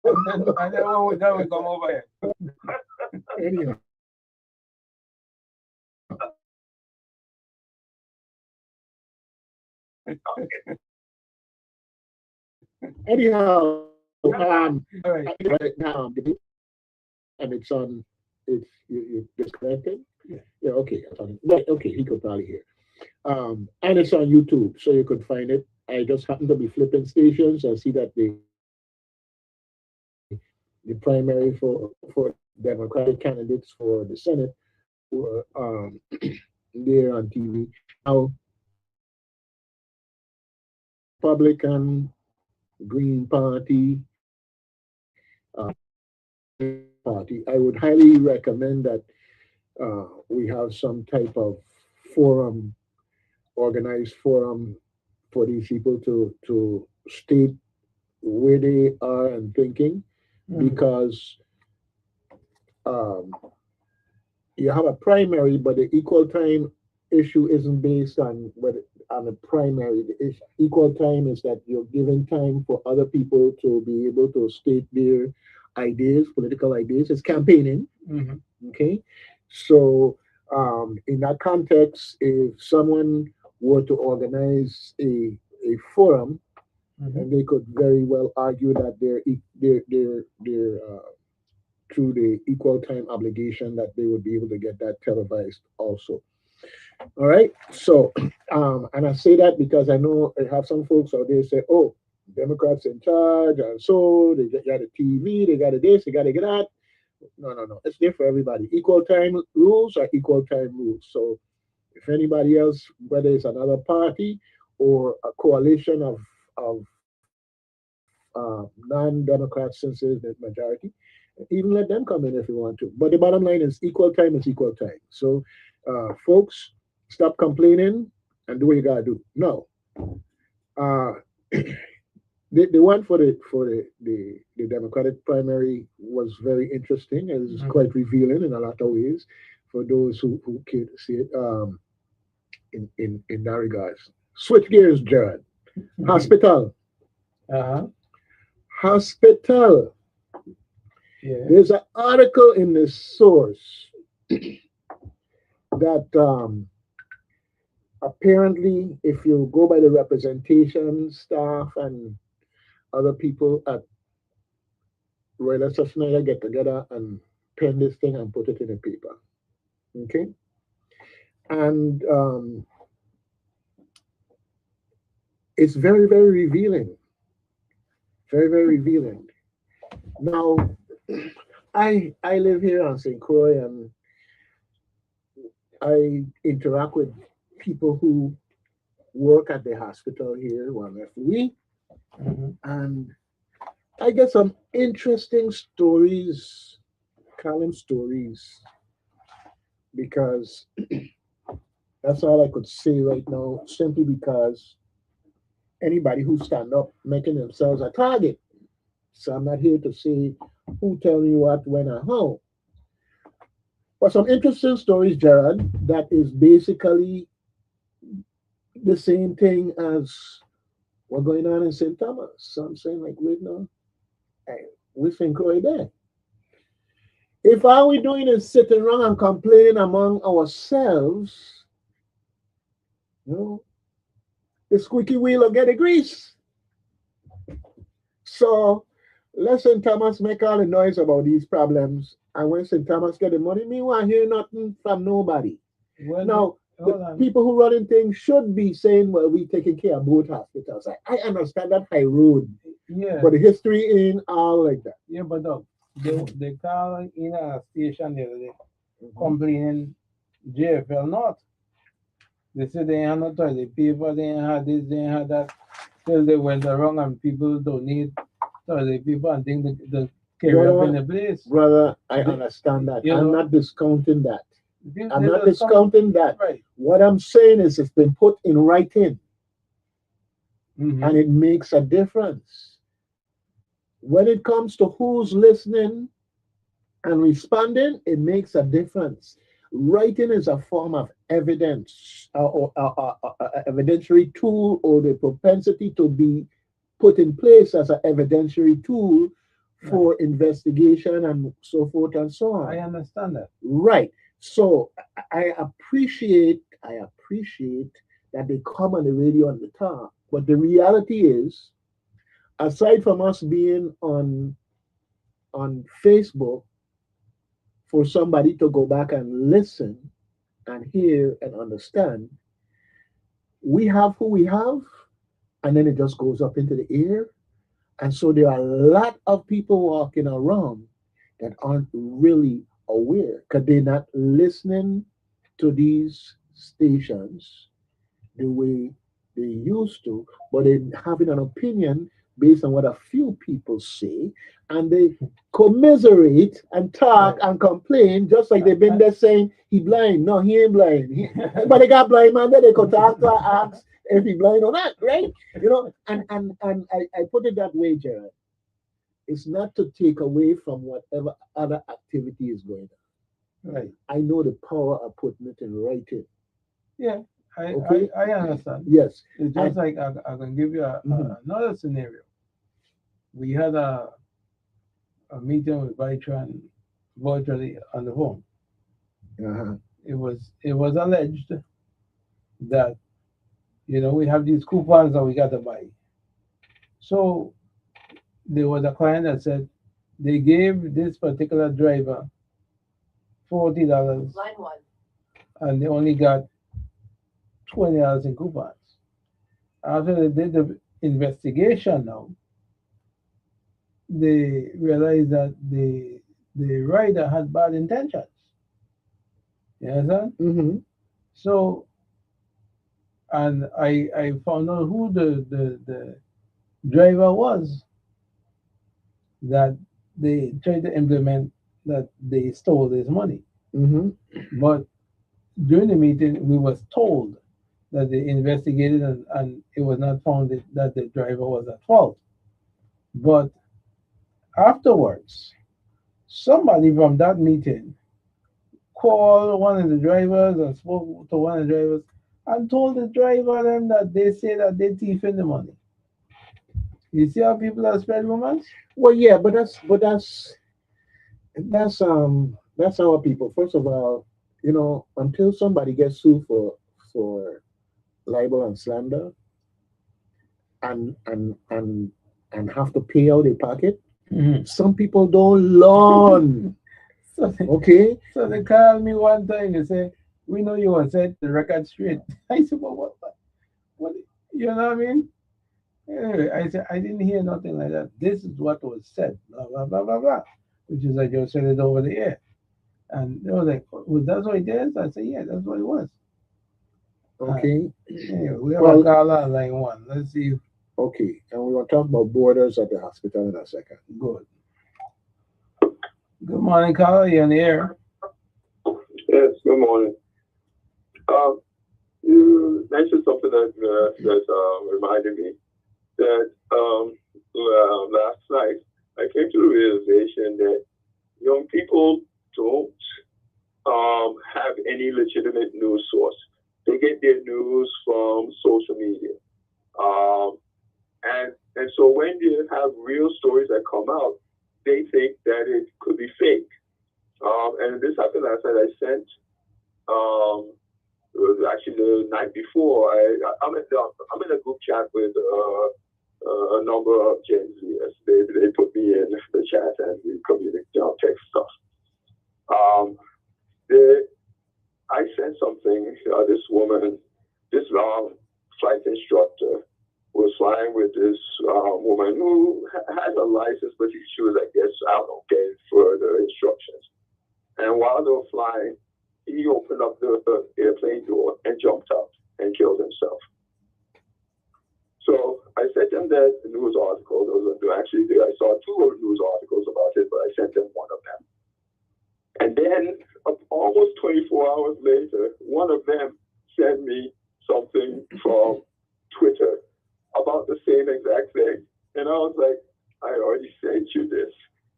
And then when we're done, we come over here. Anyhow. Anyhow, right now, and it's on. It's you disconnected. Yeah. Okay. Okay. He could probably hear. And it's on YouTube, so you could find it. I just happen to be flipping stations. I see that the primary for Democratic candidates for the Senate were there on TV. Now, Republican, Green Party, Party. I would highly recommend that we have some type of forum, organized forum for these people to state where they are and thinking, because you have a primary, but the equal time issue isn't based on the primary. The equal time is that you're giving time for other people to be able to state their ideas, political ideas. It's campaigning. Okay, so in that context, if someone were to organize a forum, and they could very well argue that they're through the equal time obligation, that they would be able to get that televised also. All right. So, and I say that because I know I have some folks out there say, "Oh, Democrats in charge, and so they got a TV, they got a this, they got to get that." No. It's there for everybody. Equal time rules are equal time rules. So, if anybody else, whether it's another party or a coalition of non-Democrats, since it's the majority, even let them come in if you want to. But the bottom line is equal time is equal time. So, folks, stop complaining and do what you gotta do. No, the one for the Democratic primary was very interesting. It was quite revealing in a lot of ways for those who care to see it. In that regards, switch gears, Jared. Hospital. Hospital. Yeah. There's an article in the source that apparently, if you go by the representation staff and other people at Royal Schneider get together and pen this thing and put it in a paper. Okay? And it's very, very revealing. Very, very revealing. Now, I live here on St. Croix, and I interact with people who work at the hospital here, one referee, Mhm. and I get some interesting stories, column stories, because that's all I could say right now, simply because anybody who stand up making themselves a target. So I'm not here to say who tell me what, when, or how. But some interesting stories, Gerard, that is basically the same thing as what's going on in St. Thomas. So I'm saying, like, wait, no, hey, we think right there. If all we're doing is sitting around and complaining among ourselves, you know, the squeaky wheel will get the grease. So let St. Thomas make all the noise about these problems. And when St. Thomas get the money, me want hear nothing from nobody. Well, Now, hold the on. people who running things should be saying, well, we taking care of both hospitals. I understand that high road, Yeah, but the history ain't all like that. yeah, but dog, they call in a station the other day Mhm. complaining JFL not. They said they ain't had no toilet paper, they ain't had this, they ain't had that. Till they went around and people don't need toilet paper and think the carry up in the place. Brother, I They- understand that. you I'm know, not discounting that. I'm they not just come discounting that. right. What I'm saying is it's been put in writing Mhm. and it makes a difference. When it comes to who's listening and responding, it makes a difference. Writing is a form of evidence or evidentiary tool, or the propensity to be put in place as an evidentiary tool for investigation and so forth and so I on. understand that. Right. So I appreciate that they come on the radio and the talk. But the reality is, aside from us being on Facebook, for somebody to go back and listen and hear and understand, we have who we have, and then it just goes up into the air. And so there are a lot of people walking around that aren't really aware because they're not listening to these stations the way they used to, but they're having an opinion based on what a few people say, and they commiserate and talk Right. and complain just like they've been there saying he blind. No, he ain't blind. But they got blind man that they could talk to and ask if he blind or not, right? You know, and I put it that way, Jared. It's not to take away from whatever other activity is going on. Right. I know the power of putting it in writing. Yeah. I, Okay. I understand. Yes. It's just like I can give you Mhm. another scenario. We had a meeting with Vitran virtually on the phone. Uh-huh. It was alleged that we have these coupons that we got to buy. So there was a client that said they gave this particular driver $40 Line one. and they only got $20 in coupons. After they did the investigation now, they realized that the rider had bad intentions. You understand? Mm-hmm. So, and I found out who the driver was that they tried to implement that they stole this money. Mm-hmm. But during the meeting, we was told that they investigated and it was not found that the driver was at fault. But afterwards, somebody from that meeting called one of the drivers and spoke to one of the drivers and told the driver them that they say that they thieving the money. You see how people are spread rumors? Well, yeah, but that's our people. First of all, until somebody gets sued for libel and slander and have to pay out their pocket, Mhm. some people don't learn. So they, Okay. so they called me one time. They say, "We know you want to set the record straight." I said, "But what? You know what I mean?" Anyway, I said I didn't hear nothing like that. This is what was said, blah blah blah blah blah, which is I just said it over the air, and they were like, "Was that what it is?" I said, "Yeah, that's what it was." Okay. Anyway, we have a Well, caller on line one. Let's see. okay. And we will talk about borders at the hospital in a second. Good. Good morning, caller. You're in the air. Yes, good morning. You mentioned something that reminded me that last night I came to the realization that young people don't have any legitimate news source. They get their news from social media. Um, and so when you have real stories that come out, they think that it could be fake. And this happened last night. I sent it was actually the night before. I'm in a group chat with a number of Gen Zers. They put me in the chat and we communicate, text stuff. I sent something. This woman, this flight instructor, was flying with this woman who had a license, but she was, I guess, I don't know, getting further instructions. And while they were flying, he opened up the airplane door and jumped out and killed himself. So I sent them that news article. Actually, I saw two news articles about it, but I sent them one of them. And then almost 24 hours later, one of them sent me something from Twitter about the same exact thing. And I was like, I already sent you this.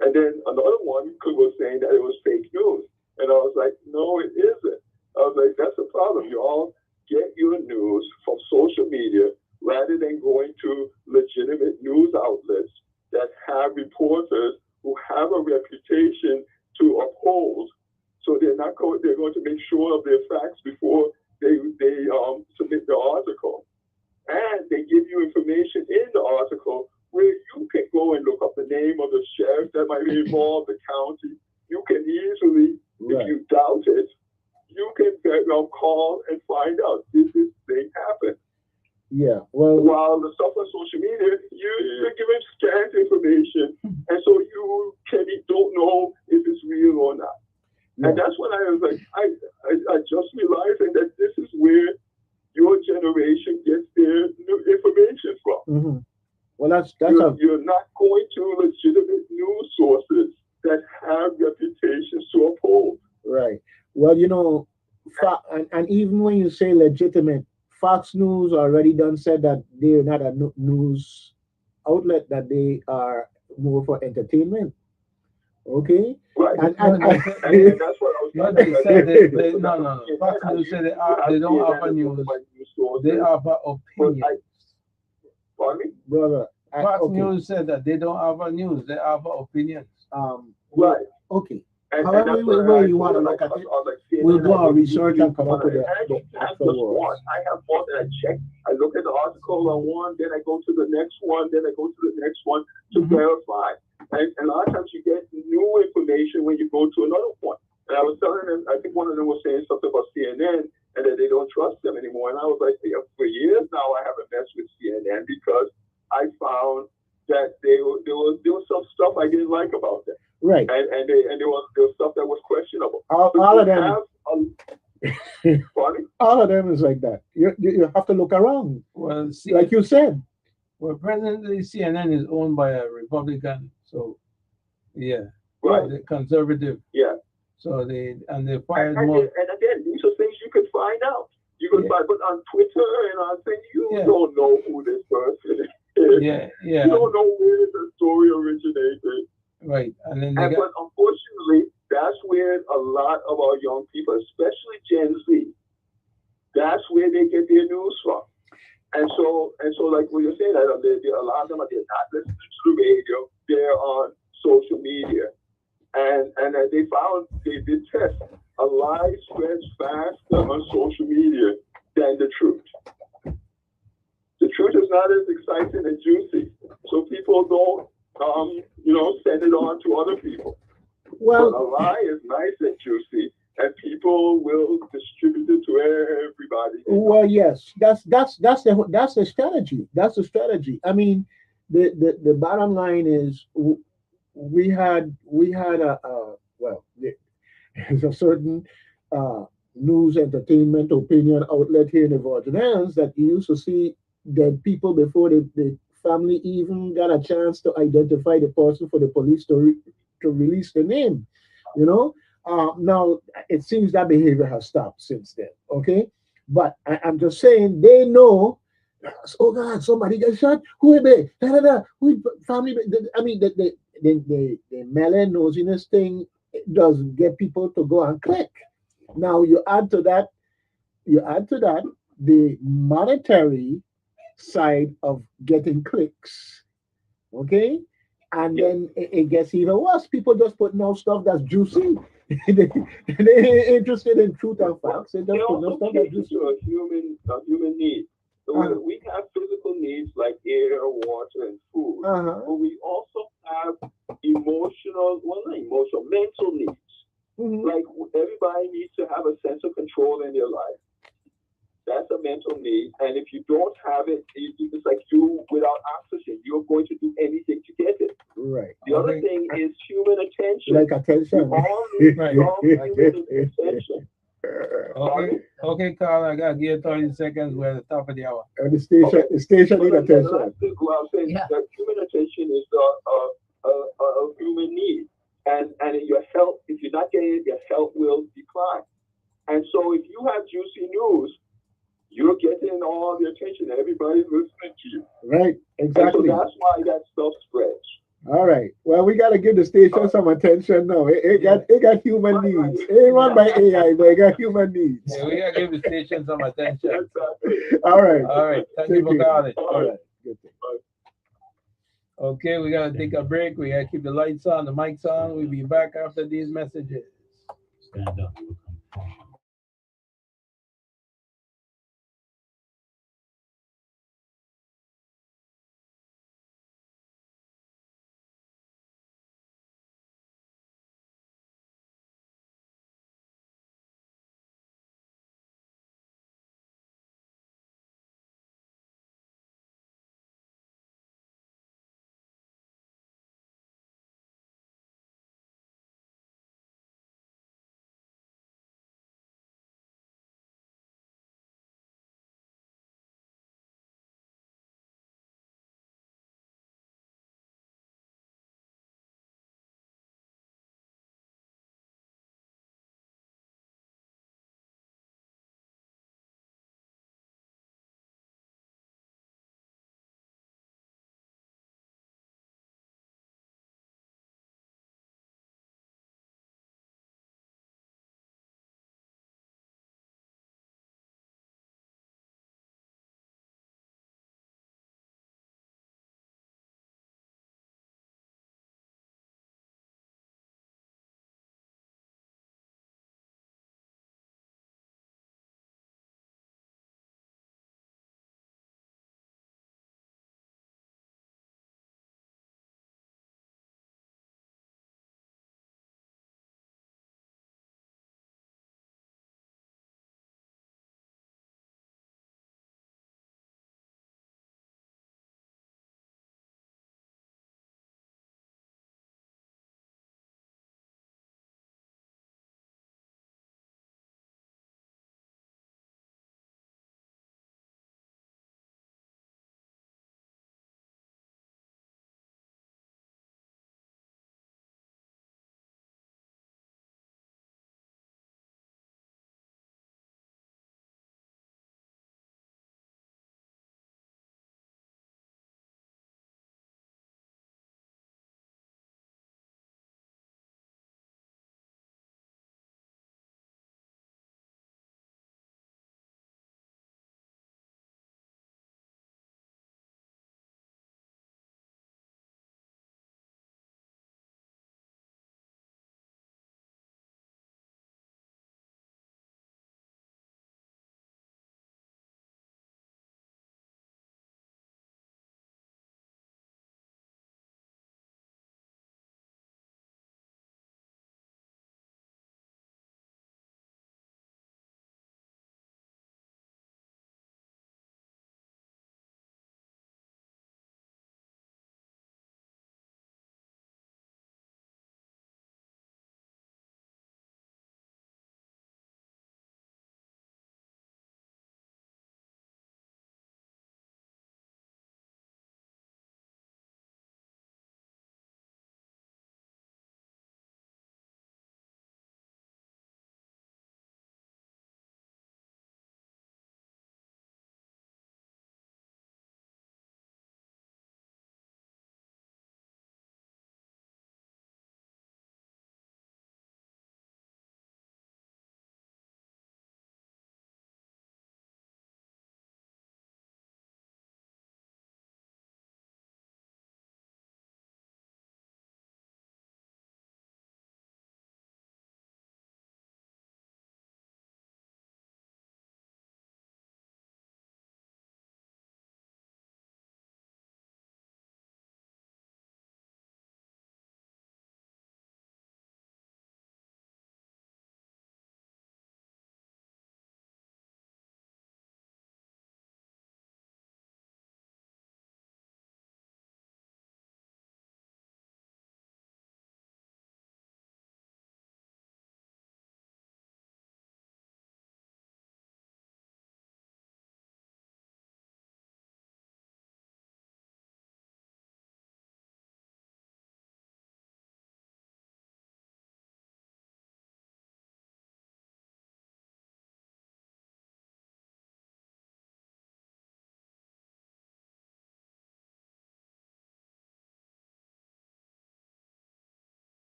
And then another one was saying that it was fake news. And I was like, no, it isn't. I was like, that's the problem. You all get your news from social media rather than going to legitimate news outlets that have reporters who have a reputation to uphold. So they're going to make sure of their facts before they submit the article. And they give you information in the article where you can go and look up the name of the sheriff that might be involved, the county. You can easily, if you doubt it, you can call and find out, did this thing happen? Yeah, well, while the stuff on social media, you're given scant information, and so you don't know if it's real or not. Yeah. And that's when I was like, I just realizing that this is where your generation gets their new information from. Mm-hmm. Well, you're not going to legitimate news sources that have reputations to uphold. Right. Well, and even when you say legitimate, Fox News already done said that they're not a news outlet, that they are more for entertainment. Okay? Right. And that's what I was trying to say. No. Fox News said they don't offer news. They offer opinions. Pardon me? Brother. Fox News said that they don't offer news, they offer opinions. Right. Okay. And however way you want to look at it, we'll do our research and come up with the actual words. I have more that I check. I look at the article on one, then I go to the next one, then I go to the next one to verify. And a lot of times you get new information when you go to another one. And I was telling them, I think one of them was saying something about CNN and that they don't trust them anymore. And I was like, for years now, I haven't messed with CNN because I found that there was some stuff I didn't like about them. Right. And there was stuff that was questionable. All of them. All of them is like that. You have to look around. Well, like you said. Well, presently CNN is owned by a Republican, so yeah, right, conservative. Yeah. So they fired more. And again, these are things you can find out. You can find, but on Twitter and on things, you don't know who this person is. Yeah. You don't know where the story originated. Right, but unfortunately, that's where a lot of our young people, especially Gen Z, that's where they get their news from. And so, like what you're saying, a lot of them are not listening to the radio; they're on social media, and they did test a lie spreads faster on social media than the truth. The truth is not as exciting and juicy, so people don't. Send it on to other people. Well, but a lie is nice and juicy, and people will distribute it to everybody. Well, yes, that's the strategy. That's the strategy. I mean, the bottom line is we had a well, there's a certain uh, news, entertainment, opinion outlet here in the Virgin Islands that you used to see dead people before the family even got a chance to identify the person for the police to release the name. You know, now it seems that behavior has stopped since then. Okay, but I'm just saying they know. Oh God, somebody got shot. Who are they? Da, da, da. Who family? I mean, the melon nosiness thing does get people to go and click. Now you add to that the monetary side of getting clicks, okay? And then it gets even worse. People just putting out stuff that's juicy. They ain't interested in truth and facts. They just It putting out also stuff that's caters juicy. to a human need. So we have physical needs like air, water, and food, Uh-huh. but we also have emotional, well, not emotional, mental needs. Mhm. Like everybody needs to have a sense of control in their life. That's a mental need, and if you don't have it, it's like you without oxygen. You're going to do anything to get it. Right. The other Okay. thing is human attention. Like We attention. all need Right. some human attention. Okay, okay, Carl, I gotta give you 30 seconds. We're at the top of the hour. And the station need But the attention. last thing what I'm saying Yeah. that human attention is a human need, and your health. If you're not getting it, your health will decline. And so, if you have juicy news, you're getting all the attention. Everybody's listening to you, Right. and so Exactly. that's why that stuff spreads. All right. Well, we got to give the station some attention now. It got human Right, right. needs. It ain't run by AI, but it got human needs. Yeah, we gotta give the station some attention. Exactly. All right. All right, thank you Take for care. calling. All right. Good thing. Okay, we gotta take a break. We gotta keep the lights on, the mics on. We'll be back after these messages. Stand up.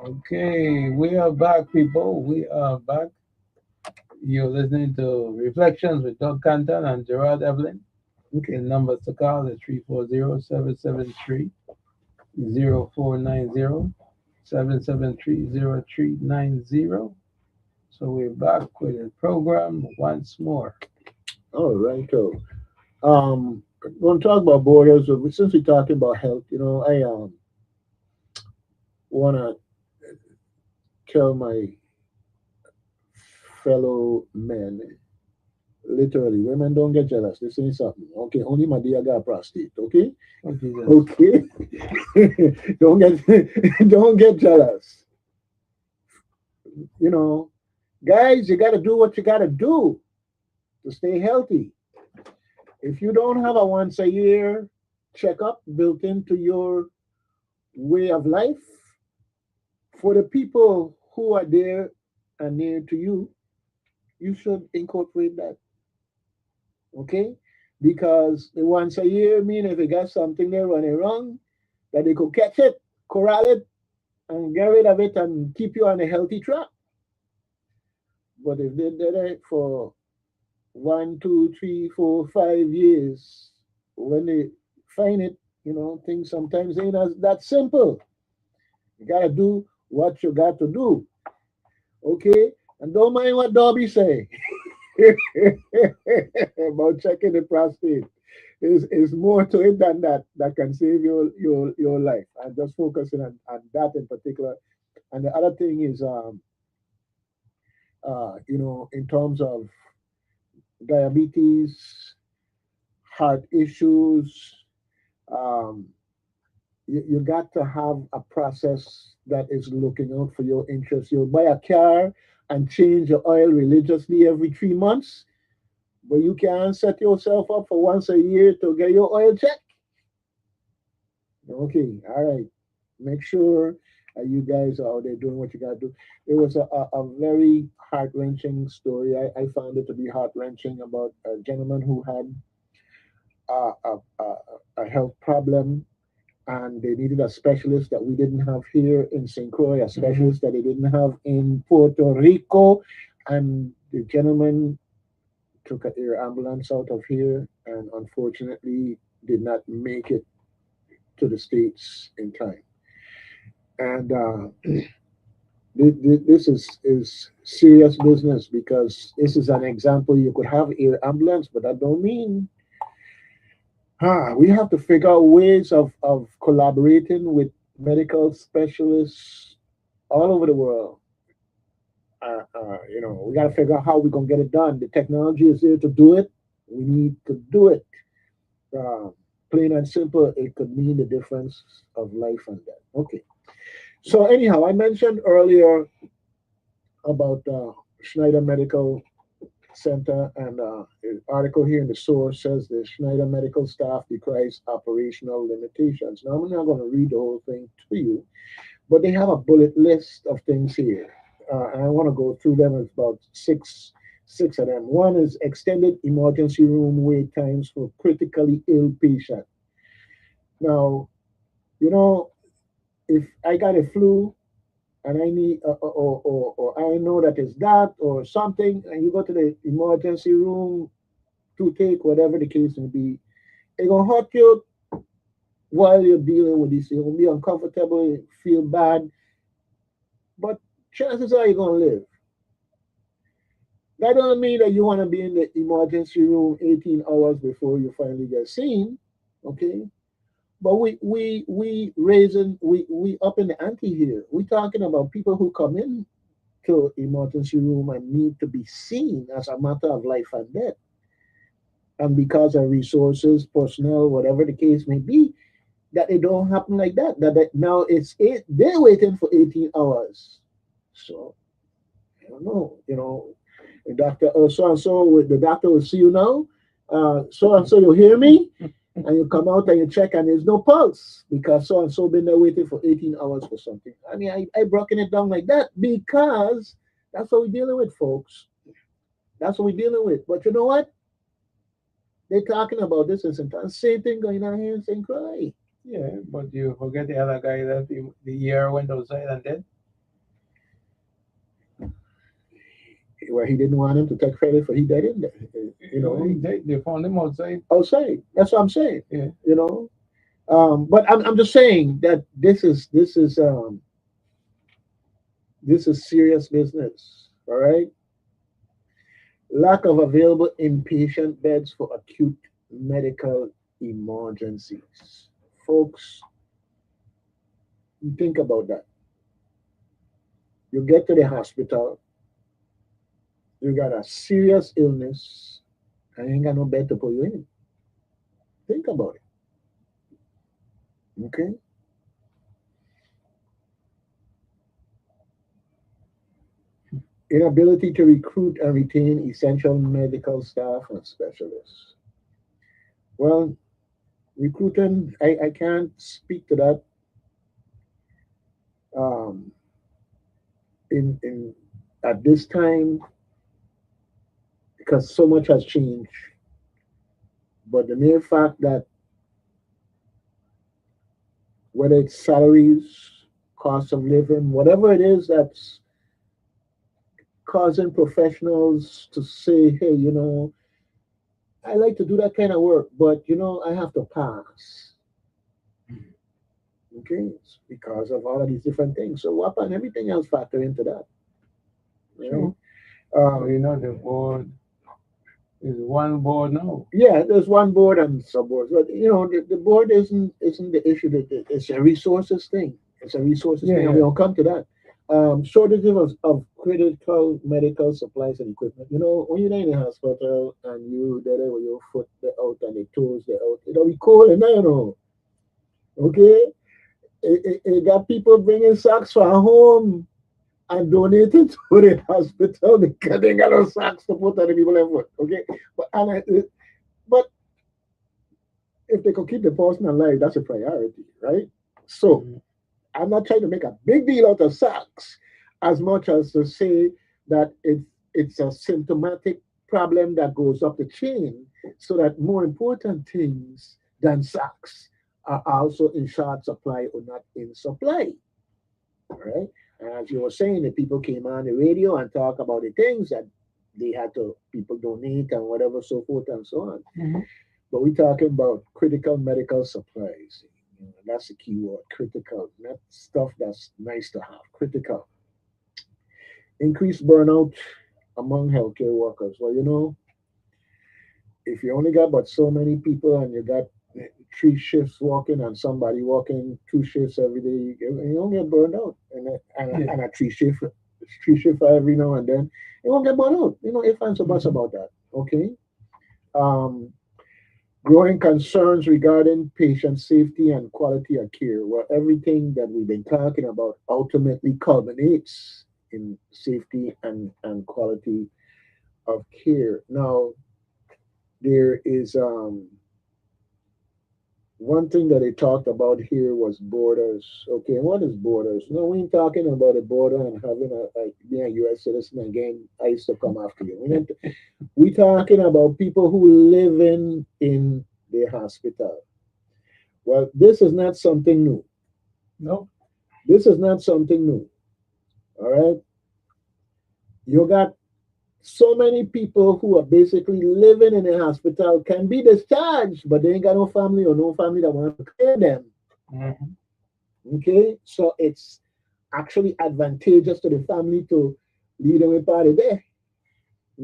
Okay, we are back, people. We are back. You're listening to Reflections with Doug Canton and Gerard Evelyn. Okay. The numbers to call is 340-773-0490, 773-0390. So we're back with the program once more. All right. So, we're going to talk about borders. But since we're talking about health, I want to tell my fellow men, literally, women don't get jealous. This ain't something. Okay, only my dear got prostate. Okay, Oh, Jesus. okay. don't get don't get jealous. You know, guys, you got to do what you got to do to stay healthy. If you don't have a once a year checkup built into your way of life, for the people who are there and near to you, you should incorporate that. Okay? Because the once a year mean if you got something there running wrong, that they could catch it, corral it, and get rid of it and keep you on a healthy track. But if they did it for 1, 2, 3, 4, 5 years, when they find it, things sometimes ain't as that simple. You gotta do what you got to do. Okay? And don't mind what Dobby say about checking the prostate. Is more to it than that can save your life. I'm just focusing on that in particular. And the other thing is in terms of diabetes, heart issues, um, you got to have a process that is looking out for your interests. You'll buy a car and change your oil religiously every 3 months, but you can't set yourself up for once a year to get your oil check. Okay, all right. Make sure you guys are out there doing what you got to do. It was a very heart wrenching story. I found it to be heart wrenching about a gentleman who had a, a, a, a health problem, and they needed a specialist that we didn't have here in St. Croix, a specialist that they didn't have in Puerto Rico. And the gentleman took an air ambulance out of here and unfortunately did not make it to the States in time. And this is serious business because this is an example. You could have air ambulance, but that don't mean we have to figure out ways of collaborating with medical specialists all over the world. We got to figure out how we're going to get it done. The technology is there to do it. We need to do it. Uh, Plain and simple, it could mean the difference of life and death. Okay. So anyhow, I mentioned earlier about Schneider Medical Center, and an article here in the source says the Schneider medical staff decries operational limitations. Now, I'm not going to read the whole thing to you, but they have a bullet list of things here. And I want to go through them. It's about six of them. One is extended emergency room wait times for critically ill patients. Now, if I got a flu and I need, or I know that it's that or something, and you go to the emergency room to take whatever the case may be, it's gonna hurt you while you're dealing with this. You're gonna be uncomfortable, you feel bad, but chances are you're gonna live. That doesn't mean that you want to be in the emergency room 18 hours before you finally get seen, okay? But we up in the ante here. We're talking about people who come in to emergency room and need to be seen as a matter of life and death. And because of resources, personnel, whatever the case may be, that it don't happen like that. That now they're waiting for 18 hours. So I don't know, the doctor, so and so, the doctor will see you now. So and so, you hear me? And you come out and you check and there's no pulse because so and so been there waiting for 18 hours for something. I mean, I broken it down like that because that's what we're dealing with, folks. That's what we're dealing with. But you know what? They're talking about this in St. Same thing going on here in St. Croix. Yeah, but you forget the other guy that the year went outside and then Where he didn't want him to take credit for he did it, they found him outside. outside. That's what I'm saying. Yeah. You know. But I'm just saying that this is serious business. All right. Lack of available inpatient beds for acute medical emergencies. Folks, think about that. You get to the hospital, you got a serious illness, and you ain't got no bed to put you in. Think about it. Okay? Inability to recruit and retain essential medical staff and specialists. Well, recruiting, I can't speak to that um, in at this time because so much has changed. But the mere fact that whether it's salaries, cost of living, whatever it is that's causing professionals to say, hey, I like to do that kind of work, but I have to pass. Okay, it's because of all of these different things. So what and everything else factor into that. Right? Sure. So the board is one board now. Yeah, there's one board and sub boards, but the board isn't the issue. That it's a resources thing. It's a resources thing, and we'll come to that. Shortages of critical medical supplies and equipment. When you're in the hospital and you there with your foot out and the toes out, it'll be cold and okay. It got people bringing socks from home and donating to the hospital because they got no socks to put on the people in foot. Okay, but if they could keep the person alive, that's a priority, right? So I'm not trying to make a big deal out of socks as much as to say that it's a symptomatic problem that goes up the chain so that more important things than socks are also in short supply or not in supply. All right. And as you were saying, the people came on the radio and talk about the things that they had to people donate and whatever, so forth and so on. Mm-hmm. But we're talking about critical medical supplies. That's the key word, critical, not stuff that's nice to have. Critical. Increased burnout among healthcare workers. Well, if you only got but so many people and you got 3 shifts working and somebody working 2 shifts every day, you don't get burned out. And a 3 shift for every now and then, you won't get burned out. If and so much about that. Okay. Growing concerns regarding patient safety and quality of care, where everything that we've been talking about ultimately culminates in safety and quality of care. Now, there is one thing that they talked about here was borders. Okay, what is borders? No, we ain't talking about a border and having being a U.S. citizen and getting ICE to come after you. We talking about people who live in the hospital. Well, this is not something new. No. This is not something new. All right. You got so many people who are basically living in a hospital can be discharged, but they ain't got no family or no family that want to clear them. Mm-hmm. Okay, so it's actually advantageous to the family to lead them a party there.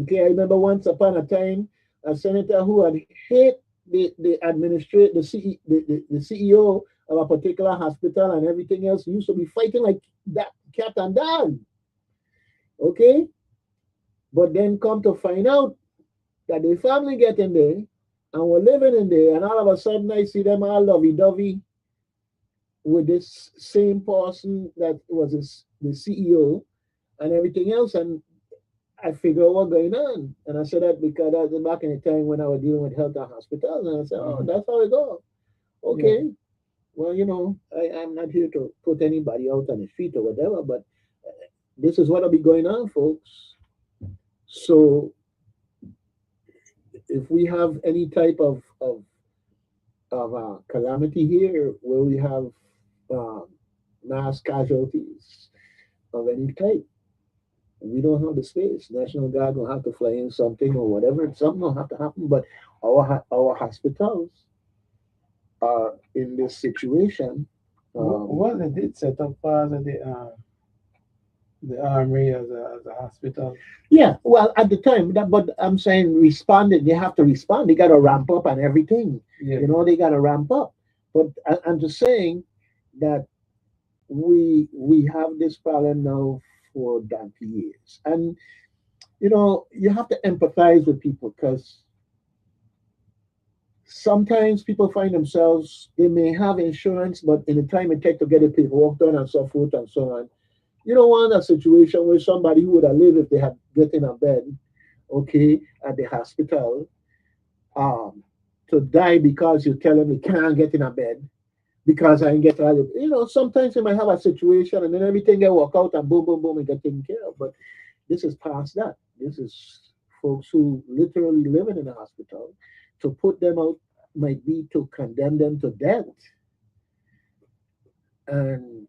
Okay, I remember once upon a time a senator who had hit the administrator, the CEO of a particular hospital and everything else used to be fighting like that cat and dog. Okay, but then come to find out that the family get in there and we're living in there, and all of a sudden I see them all lovey-dovey with this same person that was the CEO and everything else, and I figure out what's going on. And I said that because that was back in the time when I was dealing with health and hospitals, and I said, oh, that's how it goes. Okay. Yeah. Well, I'm not here to put anybody out on the street or whatever, but this is what'll be going on, folks. So if we have any type of calamity here where we have um, mass casualties of any type. We don't have the space. National Guard will have to fly in something or whatever. Something will have to happen. But our hospitals are in this situation. Well, they did set up part of the army as a hospital. Yeah, well, at the time, but I'm saying responding, they have to respond. They got to ramp up and everything. Yeah. They got to ramp up. But I'm just saying that we have this problem now for donkey years, and you have to empathize with people because sometimes people find themselves they may have insurance, but in the time it takes to get the paperwork done and so forth and so on, you don't want a situation where somebody who would have lived if they had get in a bed, okay, at the hospital, um, to die because you tell them they can't get in a bed because I ain't get out of sometimes you might have a situation and then everything get work out and boom, boom, boom and get taken care of. But this is past that. This is folks who literally living in the hospital. To put them out might be to condemn them to death. And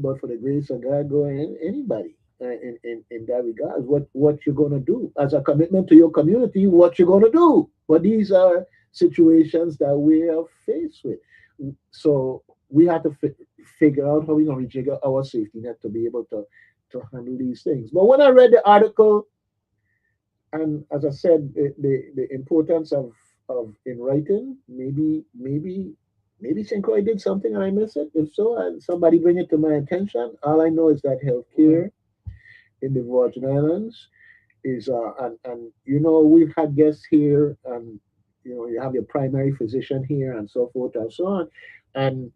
but for the grace of God, go in anybody in that regard. What you're gonna do as a commitment to your community? What you're gonna do? But these are situations that we are faced with. So we have to figure out how we're gonna rejigger our safety net to be able to handle these things. But when I read the article, and as I said, the importance of in writing, maybe Synchro did something and I missed it. If so, and somebody bring it to my attention. All I know is that healthcare in the Virgin Islands is and we've had guests here, and you have your primary physician here and so forth and so on, and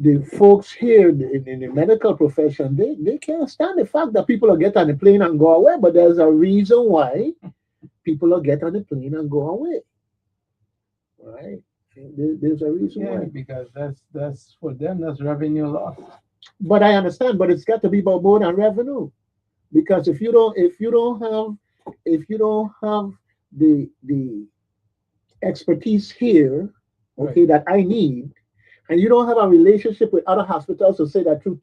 the folks here in the medical profession, they can't stand the fact that people will get on the plane and go away. But there's a reason why people will get on the plane and go away, right? There's a reason Yeah, why. because that's for them, that's revenue loss. But I understand, but it's got to be about more than revenue, because if you don't have the expertise here, okay, Right. that I need, and you don't have a relationship with other hospitals to say that through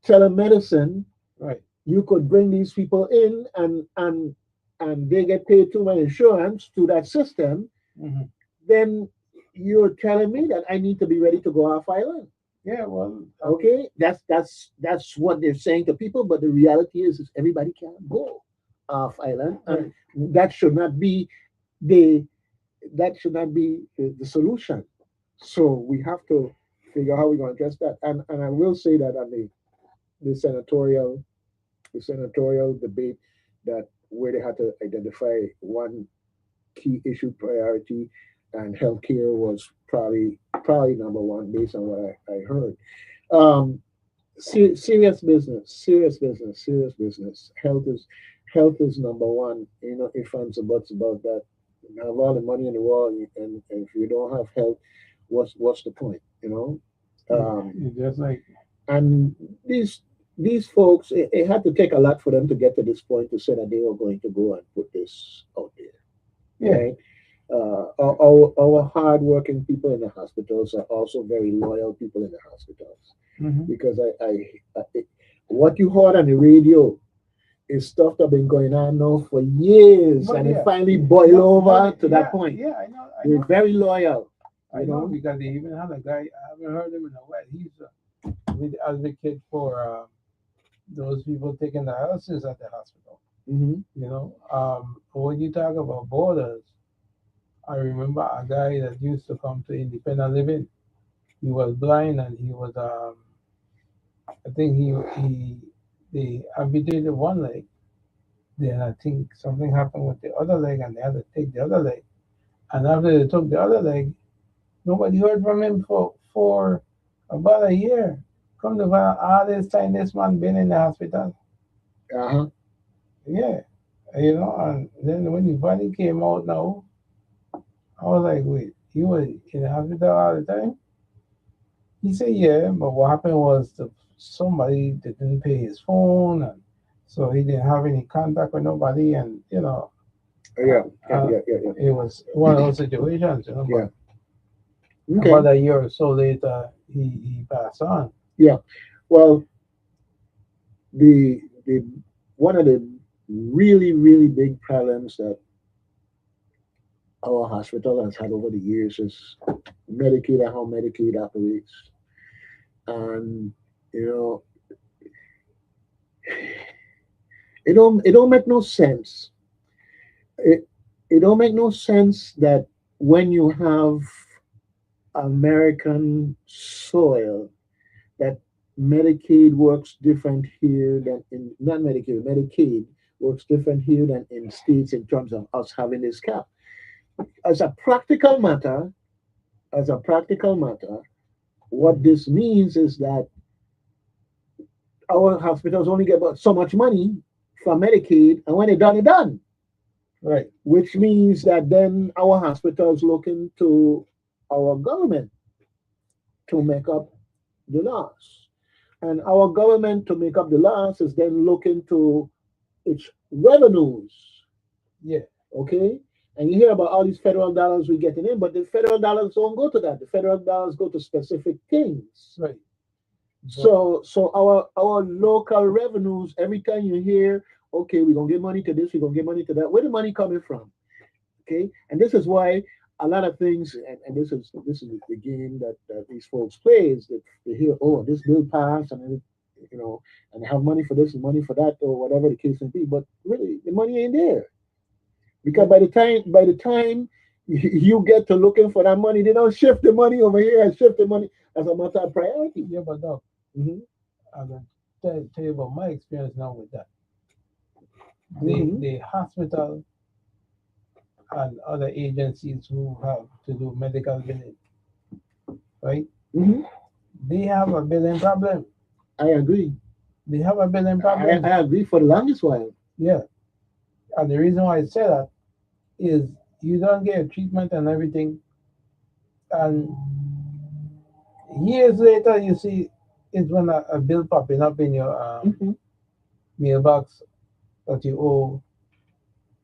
telemedicine Right. you could bring these people in and they get paid through my insurance through that system, Hmm. then you're telling me that I need to be ready to go off island. Yeah, well, Okay, that's what they're saying to people, but the reality is everybody can't go off island, and that should not be the the solution. So we have to figure out how we're going to address that. And I will say that on the senatorial debate, that where they had to identify one key issue priority, and healthcare was probably number one based on what I heard. Um, serious business, serious business, serious business. Health is number one. If and buts about that. You have all the money in the world, and if you don't have health, what's the point? it's just like, And these folks, it had to take a lot for them to get to this point to say that they were going to go and put this out there, yeah, right? Our hardworking people in the hospitals are also very loyal people in the hospitals, hmm, because what you heard on the radio is stuff that's been going on now for years, but and it yeah, finally boiled over to yeah, that point. yeah, I know, They're very loyal, I know, because they even had a guy. I haven't heard him in a while. He's a big advocate for those people taking dialysis at the hospital. Hmm. When you talk about borders, I remember a guy that used to come to independent living. He was blind and he was I think he they amputated one leg. Then I think something happened with the other leg and they had to take the other leg. And after they took the other leg, nobody heard from him for about a year. Come to find out, all this time this man been in the hospital. Uh-huh. Yeah. And then when he finally came out now, I was like, wait, he was in the hospital all the time? He said, yeah, but what happened was somebody didn't pay his phone, and so he didn't have any contact with nobody, and Yeah, Uh, yeah. It was one of those situations, you know. Yeah. But Okay. about a year or so later, he passed on. Yeah. Well, the one of the really big problems that our hospital has had over the years is Medicaid and how Medicaid operates. And you know, it don't make no sense. It don't make no sense that when you have American soil that Medicaid works different here than in not Medicaid, Medicaid works different here than in states in terms of us having this cap. As a practical matter, as a practical matter, what this means is that our hospitals only get about so much money from Medicaid, and when they're done, they're done. Right. Which means that then our hospitals look into our government to make up the loss. And our government to make up the loss is then looking to its revenues. Yeah. Okay? And you hear about all these federal dollars we're getting in, but the federal dollars don't go to that. The federal dollars go to specific things. Right. So our local revenues, every time you hear, okay, we're gonna get money to this, we're gonna get money to that, where the money coming from? Okay, and this is why a lot of things, and this is the game that these folks play is that they hear, oh, this bill passed, and and they have money for this and money for that, or whatever the case may be, but really the money ain't there because by the time you get to looking for that money, they don't shift the money over here and shift the money as a matter of priority. Yeah, but no, Hmm. I'm going to tell you about my experience now with that. Mhm. The hospital and other agencies who have to do medical billing, right? Hmm. They have a billing problem. I agree. They have a billing I, problem. I agree for the longest while. Yeah. And the reason why I say that is you don't get treatment and everything. And years later, you see it's when a bill popping up in your Hmm. mailbox that you owe.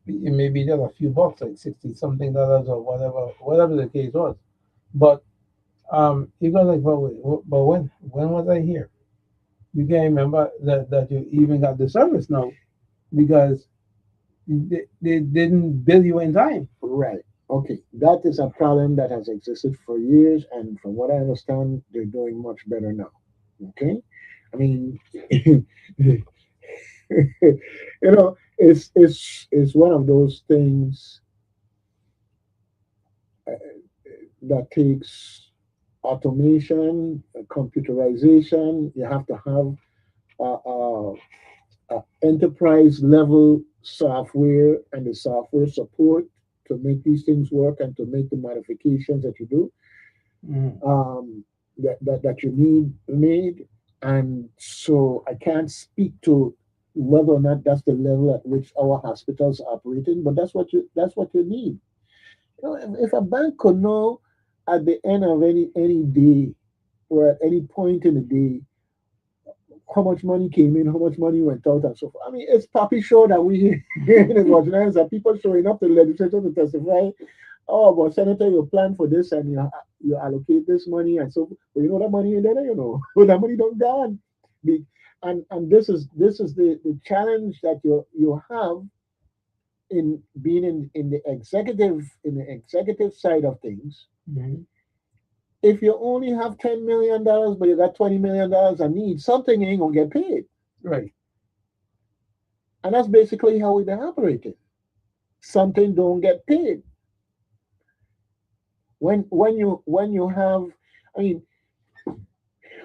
It may be just a few bucks, like 60 something dollars or whatever the case was. But you go like, but when was I here? You can't remember that you even got the service now because they didn't bill you in time. Right. Okay. That is a problem that has existed for years, and from what I understand, they're doing much better now. Okay. I mean, it's one of those things uh, that takes automation, computerization. You have to have enterprise level software and the software support to make these things work and to make the modifications that you do Mhm. that you need made. And so I can't speak to whether or not that's the level at which our hospitals are operating, but that's what you need. If a bank could know at the end of any day or at any point in the day how much money came in, how much money went out, and so forth. I mean, it's Papi show that we hear in the Washington that people showing up to the legislature to testify. Oh, but Senator, you plan for this and you allocate this money and so. But that money in there, that money don't gone. And this is the challenge that you have in being in the executive side of things. Mhm. If you only have $10 million, but you got $20 million a need, something ain't gonna get paid. Right. And that's basically how we've been operating. Something don't get paid. When you have, I mean,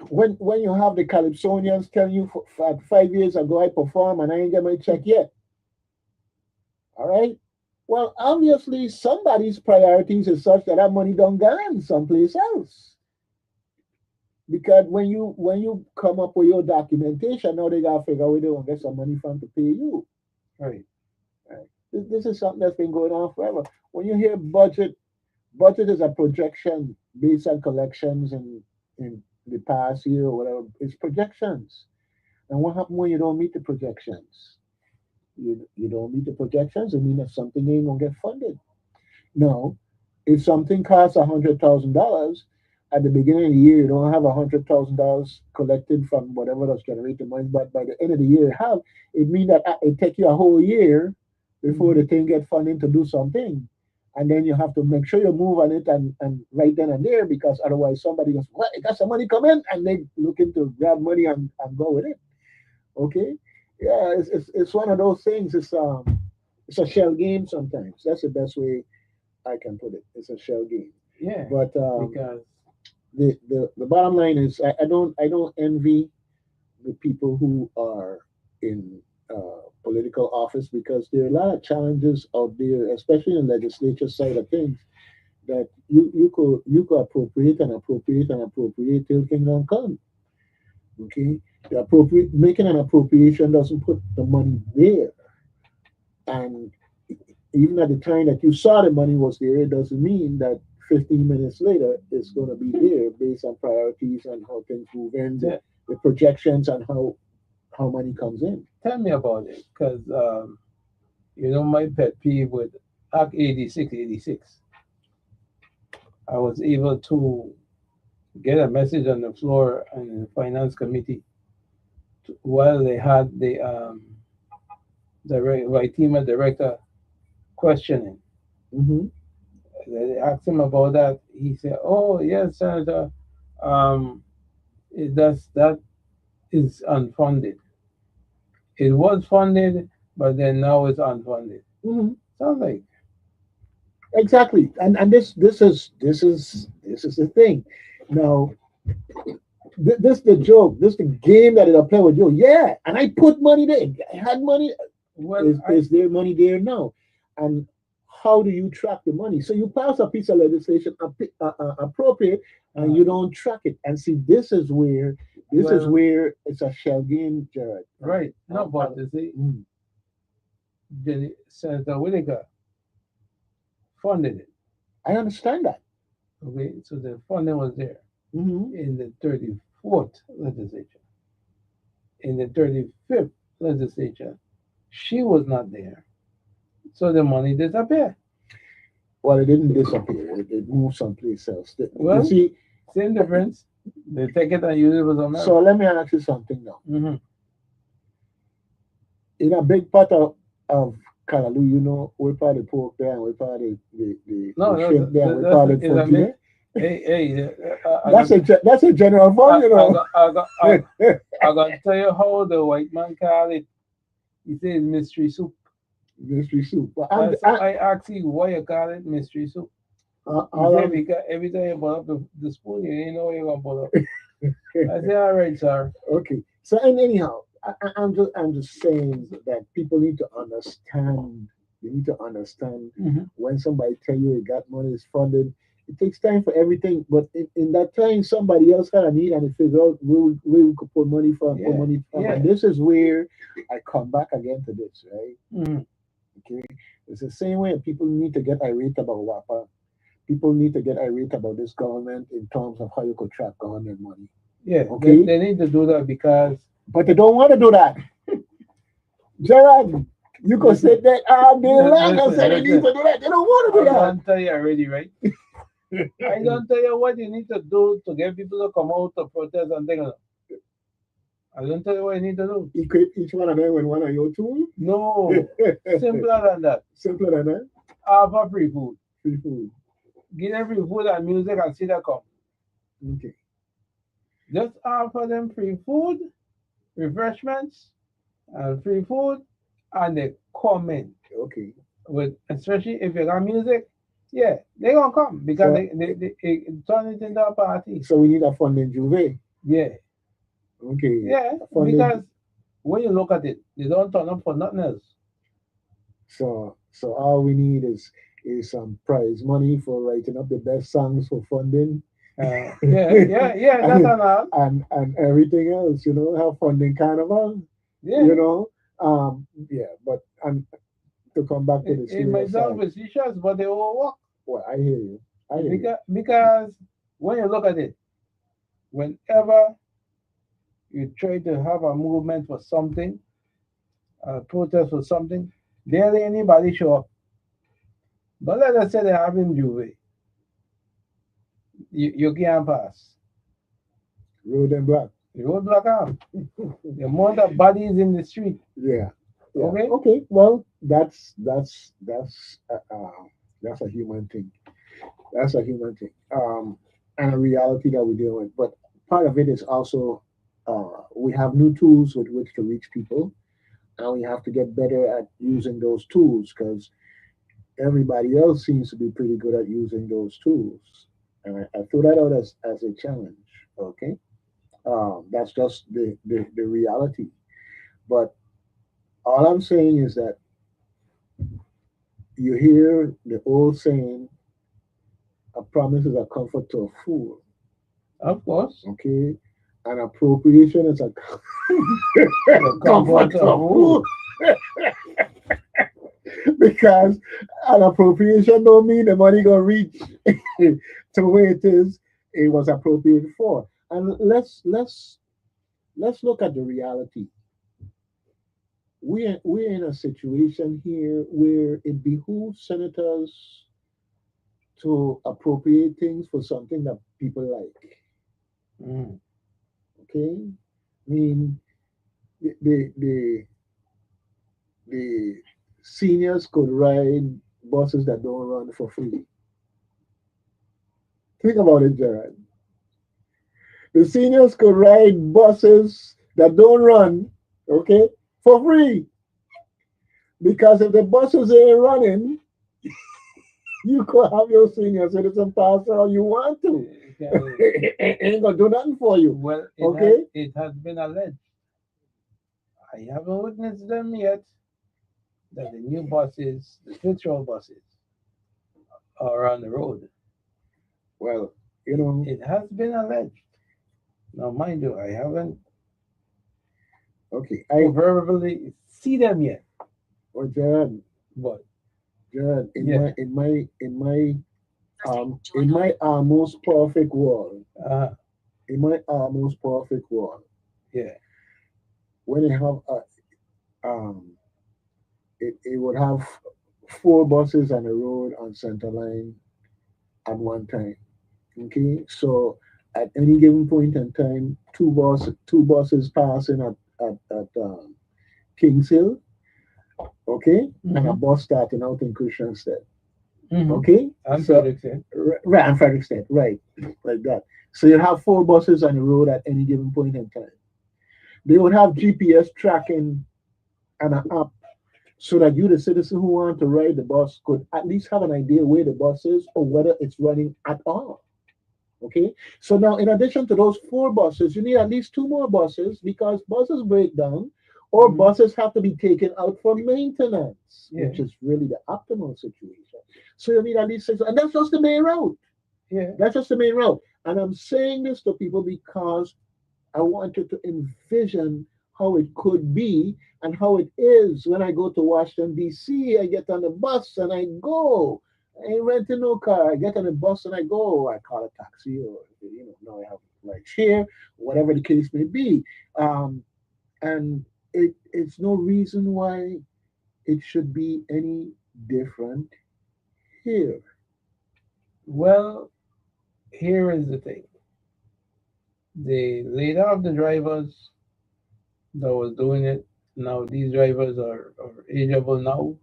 when you have the Calypsonians tell you for 5 years ago I perform and I ain't get my check yet. All right. Well, obviously somebody's priorities is such that money don't gone someplace else. Because when you come up with your documentation, now they gotta figure out where they gonna get some money from to pay you. Right. Right? This is something that's been going on forever. When you hear budget is a projection based on collections in the past year or whatever. It's projections. And what happens when you don't meet the projections? You don't meet the projections, it means that something ain't gonna get funded. Now, if something costs $100,000 at the beginning of the year, you don't have $100,000 collected from whatever that's generating money, but by the end of the year, you have. It means that it take you a whole year before the thing get funding to do something, and then you have to make sure you move on it and right then and there, because otherwise somebody goes, "What? It got some money come in," and they looking to grab money and go with it. Okay, yeah, it's one of those things. It's a shell game sometimes. That's the best way I can put it. It's a shell game. Yeah, But because the bottom line is I don't envy the people who are in political office, because there are a lot of challenges out there, especially in the legislature side of things, that you could appropriate and appropriate and appropriate till kingdom come. Okay, the appropriate making an appropriation doesn't put the money there, and even at the time that you saw the money was there, it doesn't mean that 15 minutes later it's going to be there based on priorities and how things move in, yeah, the projections and how money comes in. tell me about it, because my pet peeve with Act 86, I was able to get a message on the floor in the finance committee while they had the Vitima director questioning. Hmm. They asked him about that. He said, "Oh yes, Senator, um, that is unfunded. It was funded, but then now it's unfunded." Hmm. Sounds like Exactly, and this is the thing. Now, this the joke. This the game that it'll play with you. Yeah, and I put money there. I had money. well, Is there money there now? And how do you track the money? So you pass a piece of legislation appropriate, and you don't track it. And see, this is well, where it's a shell game, Jared. right. No, but you see, Mm. Senator Whitaker funded it. I understand that. Okay, so the funding was there Hmm. in the 34th legislature. In the 35th legislature, she was not there, so the money disappeared. Well, it didn't disappear. It moved someplace else. You Well, see, same difference. They take it and use it for something so else. let me ask you something now. Hmm. In a big part of Callaloo, we part the pork there, and we part No, the shrimp there, and we part the it's a funky big. there. Hey, That's a general I, fund, I, got, I, got, I, I got to tell you how the white man call it. He says mystery soup. Mystery soup. But I asked you why you call it mystery soup. He all said because every time you put up the spoon, you didn't know what you're gonna put up. I said, all right, sir. okay. So and anyhow, I'm just saying that people need to understand. You need to understand Hmm. when somebody tell you you got money is funded. It takes time for everything, but in that time, somebody else had a need, and they figure out where we could put money from, put Yeah, money from, yeah. and this is where I come back again to this, right? Hmm. Okay, it's the same way people need to get irate about WAPA. People need to get irate about this government in terms of how you could track government money. Yeah, Okay, they need to do that because but they don't want to do that. Gerard, you could say listen, that they like and say they need to listen. do that. They don't want to I do that. don't tell you already, right? I don't tell you what you need to do to get people to come out to protest and things. I don't tell you what you need to do. Equip each one of them with one of your tools. No, simpler than that. Simpler than that. Offer free food. Free food. Give them free food and music and see that come. Okay. Just offer them free food, refreshments, and free food, and they come in. Okay. With especially if you got music, yeah, they gonna come because So, they turn it into a party. so we need a funding juve. Yeah, Okay. yeah, Funding. because when you look at it, they don't turn up for nothing else. So all we need is some prize money for writing up the best songs for funding. That's and, an all. and everything else, have funding carnival, Yeah, yeah, but and to come back to the it might serious sound side. facetious, but they all work Well, I hear you. I hear you. because when you look at it, whenever you try to have a movement for something, protest for something, barely anybody show up. But let us say they have in Juve, you can't pass. Road and block. The road block out. The amount of bodies in the street. Yeah. Yeah. Okay. Okay. Well, that's a human thing. That's a human thing. And a reality that we deal with. But part of it is also we have new tools with which to reach people, and we have to get better at using those tools because everybody else seems to be pretty good at using those tools. And I throw that out as a challenge. Okay. That's just the reality. But all I'm saying is that you hear the old saying, a promise is a comfort to a fool. Of course. Okay. An appropriation is a The comfort to a fool. Because an appropriation don't mean the money gonna reach to where it was appropriated for. And let's look at the reality. We're in a situation here where it behooves senators to appropriate things for something that people like. Mm. Okay, I mean the seniors could ride buses that don't run for free. Think about it, Gerard. The seniors could ride buses that don't run, okay, for free. Because if the buses ain't running, you could have your senior citizen pass all you want to. It ain't gonna do nothing for you. Well, Okay? it has been alleged. I haven't witnessed them yet. That the new buses, the petrol buses, are on the road. Well, you know, It has been alleged. Now, mind you, I haven't okay, I verbally see them yet. or Gerard, But Gerard, Yeah. in my almost perfect world, uh, in my almost perfect world, yeah, when I have it would have four buses on the road on center line at one time. Okay, so at any given point in time, two buses passing at Kings Hill, okay, and a Mhm. bus starting out in Christiansted, Mhm. okay, And so Frederickson. right, and Fredericksted, right, like that. So you have four buses on the road at any given point in time. They would have GPS tracking and an app so that you, the citizen who want to ride the bus, could at least have an idea where the bus is or whether it's running at all. Okay, so now in addition to those four buses, you need at least two more buses because buses break down or Mhm. buses have to be taken out for maintenance, Yeah. which is really the optimal situation. So you need at least six, and that's just the main route. Yeah. That's just the main route. And I'm saying this to people because I want you to envision how it could be and how it is when I go to Washington, D.C. I get on the bus and I go. I ain't renting no car. I get on the bus and I go. I call a taxi or, now I have like share, whatever the case may be. Um, and it's no reason why it should be any different here. Well, here is the thing. They laid off the drivers that was doing it. Now these drivers are ageable now.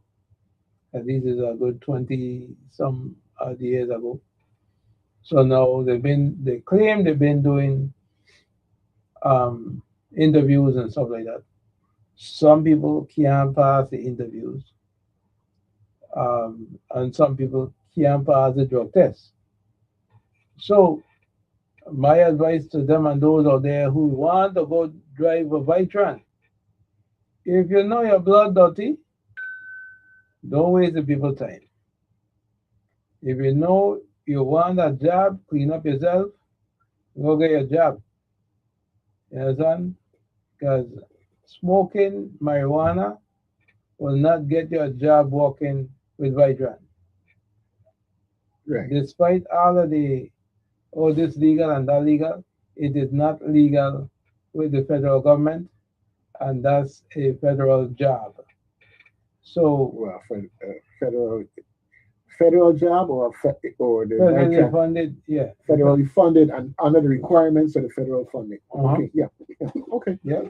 At least is a good 20 some odd years ago. So now they claim they've been doing um, interviews and stuff like that. Some people can't pass the interviews, and some people can't pass the drug test. So my advice to them and those out there who want to go drive a Vitran, if you know your blood dirty, don't waste the people time. If you know you want a job, clean up yourself, go get your job. You understand? Because smoking marijuana will not get you a job working with Vitran. Right. Despite all of the, oh, this legal and that legal, it is not legal with the federal government, and that's a federal job. So Well, for federal job or the right federally track, funded, yeah. federally funded and under the requirements of the federal funding. Uh-huh. Okay, yeah, okay. Yeah.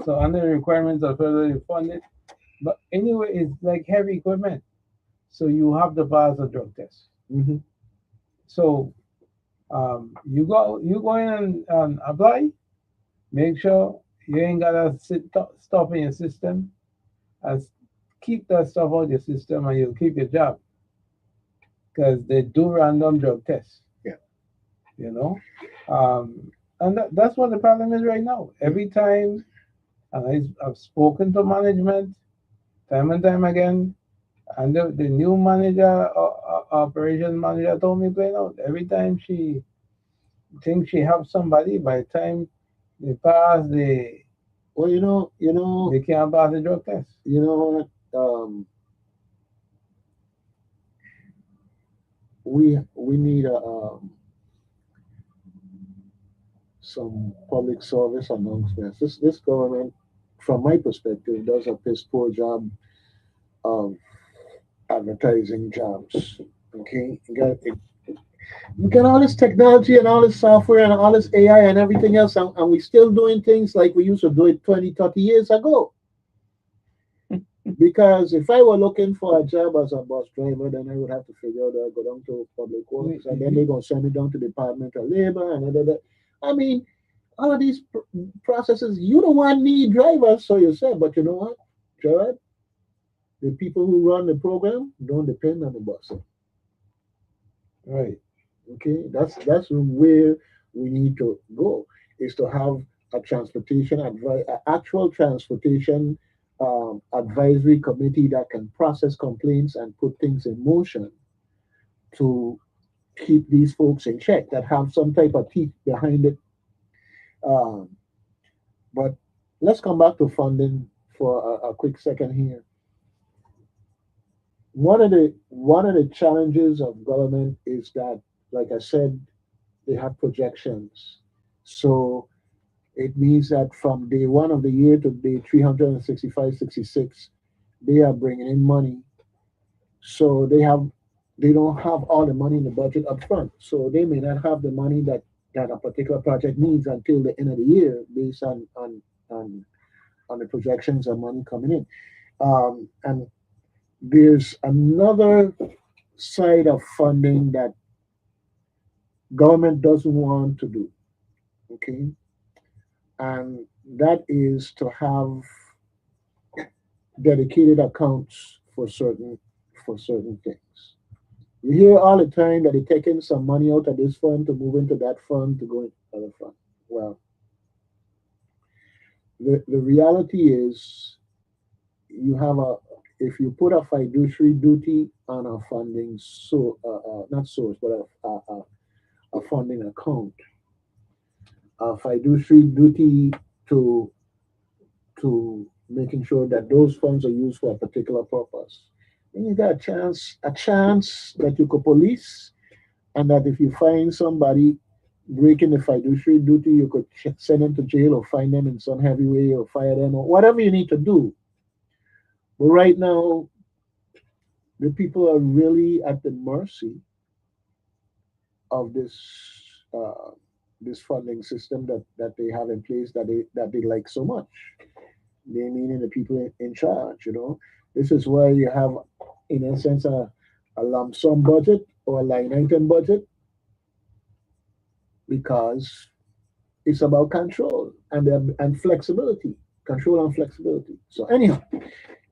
So under the requirements of federally funded, but anyway, it's like heavy equipment. So you have to pass a drug test. Mm-hmm. So you go in and apply. Make sure you ain't got stuff in your system, and keep that stuff out your system, and you'll keep your job because they do random drug tests. Yeah. You know, and that's what the problem is right now. Every time, and I've spoken to management time and time again, and the new manager, operations manager, told me plain out. Every time she thinks she have somebody, by the time they pass the, Well, they can't pass the drug test. you know what? We need some public service announcements. This government, from my perspective, does a piss poor job of advertising jobs. Okay, you got all this technology and all this software and all this AI and everything else, and we still doing things like we used to do it 20, 30 years ago. Because if I were looking for a job as a bus driver, then I would have to figure out that I go down to public works, and then they're gonna send me down to the Department of Labor and da, da, da. I mean, all of these processes, you don't want need drivers, so you say, but you know what, Gerard? The people who run the program don't depend on the bus. Right. Okay, that's where we need to go, is to have a transportation actual transportation advisory committee that can process complaints and put things in motion to keep these folks in check, that have some type of teeth behind it. Um, but let's come back to funding for a quick second here. One of the challenges of government is that, like I said, they have projections. So it means that from day one of the year to day 365, 66, they are bringing in money. So they don't have all the money in the budget up front. So they may not have the money that a particular project needs until the end of the year, based on, on the projections of money coming in. And there's another side of funding that government doesn't want to do. Okay, and that is to have dedicated accounts for certain things. You hear all the time that they're taking some money out of this fund to move into that fund to go into other fund. Well, the reality is, you have a if you put a fiduciary duty on a funding, so not source, but a funding account, a fiduciary duty to making sure that those funds are used for a particular purpose. And you got a chance that you could police, and that if you find somebody breaking the fiduciary duty, you could send them to jail or fine them in some heavy way or fire them or whatever you need to do. But right now, the people are really at the mercy of uh, this funding system that they have in place, that they like so much. They meaning the people in charge. This is why you have, in a sense, a lump sum budget or a line item budget, because it's about control and flexibility, control and flexibility. So anyhow,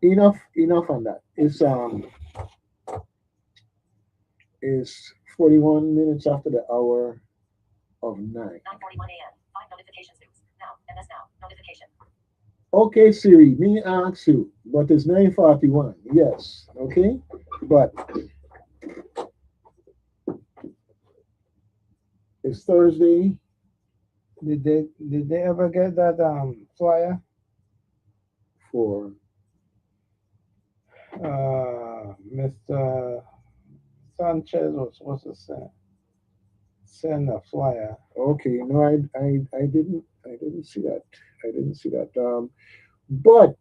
enough on that. It's 41 minutes after the hour of 9. 9:41 a.m. 5 notifications news. Now. MS now. Notification. Okay, Siri, me ask you, but it's 9:41. Yes, okay, but it's Thursday. Did they ever get that flyer? For Mr. Sanchez was supposed to send a flyer. Okay, no, I didn't see that. I didn't see that. But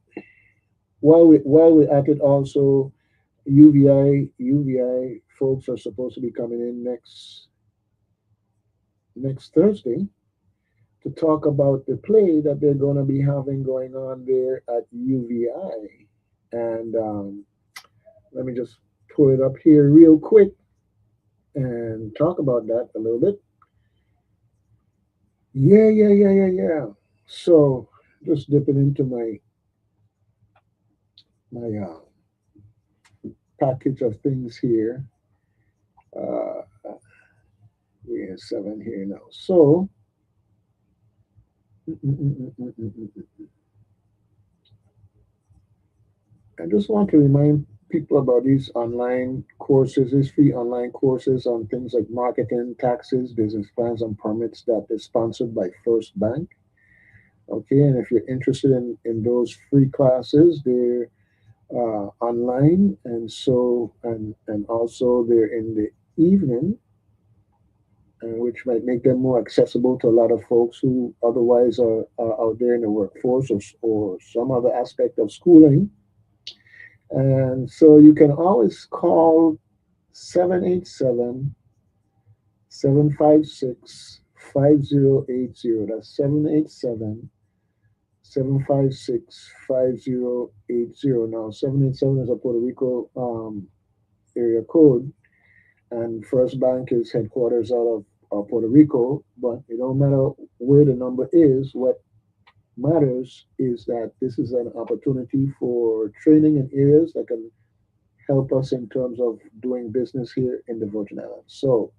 while we're at it, also UVI folks are supposed to be coming in next Thursday to talk about the play that they're going to be having going on there at UVI. And let me just pull it up here real quick and talk about that a little bit. Yeah. So just dipping into my package of things here. Uh, we have 7 here now. So I just want to remind people about these online courses, these free online courses on things like marketing, taxes, business plans, and permits that is sponsored by First Bank. Okay, and if you're interested in those free classes, they're online, and so and also they're in the evening, which might make them more accessible to a lot of folks who otherwise are out there in the workforce or some other aspect of schooling. And so you can always call 787 756 5080. That's 787 756 5080. Now, 787 is a Puerto Rico area code, and First Bank is headquarters out of Puerto Rico, but it don't matter where the number is. What matters is that this is an opportunity for training in areas that can help us in terms of doing business here in the Virgin Islands. So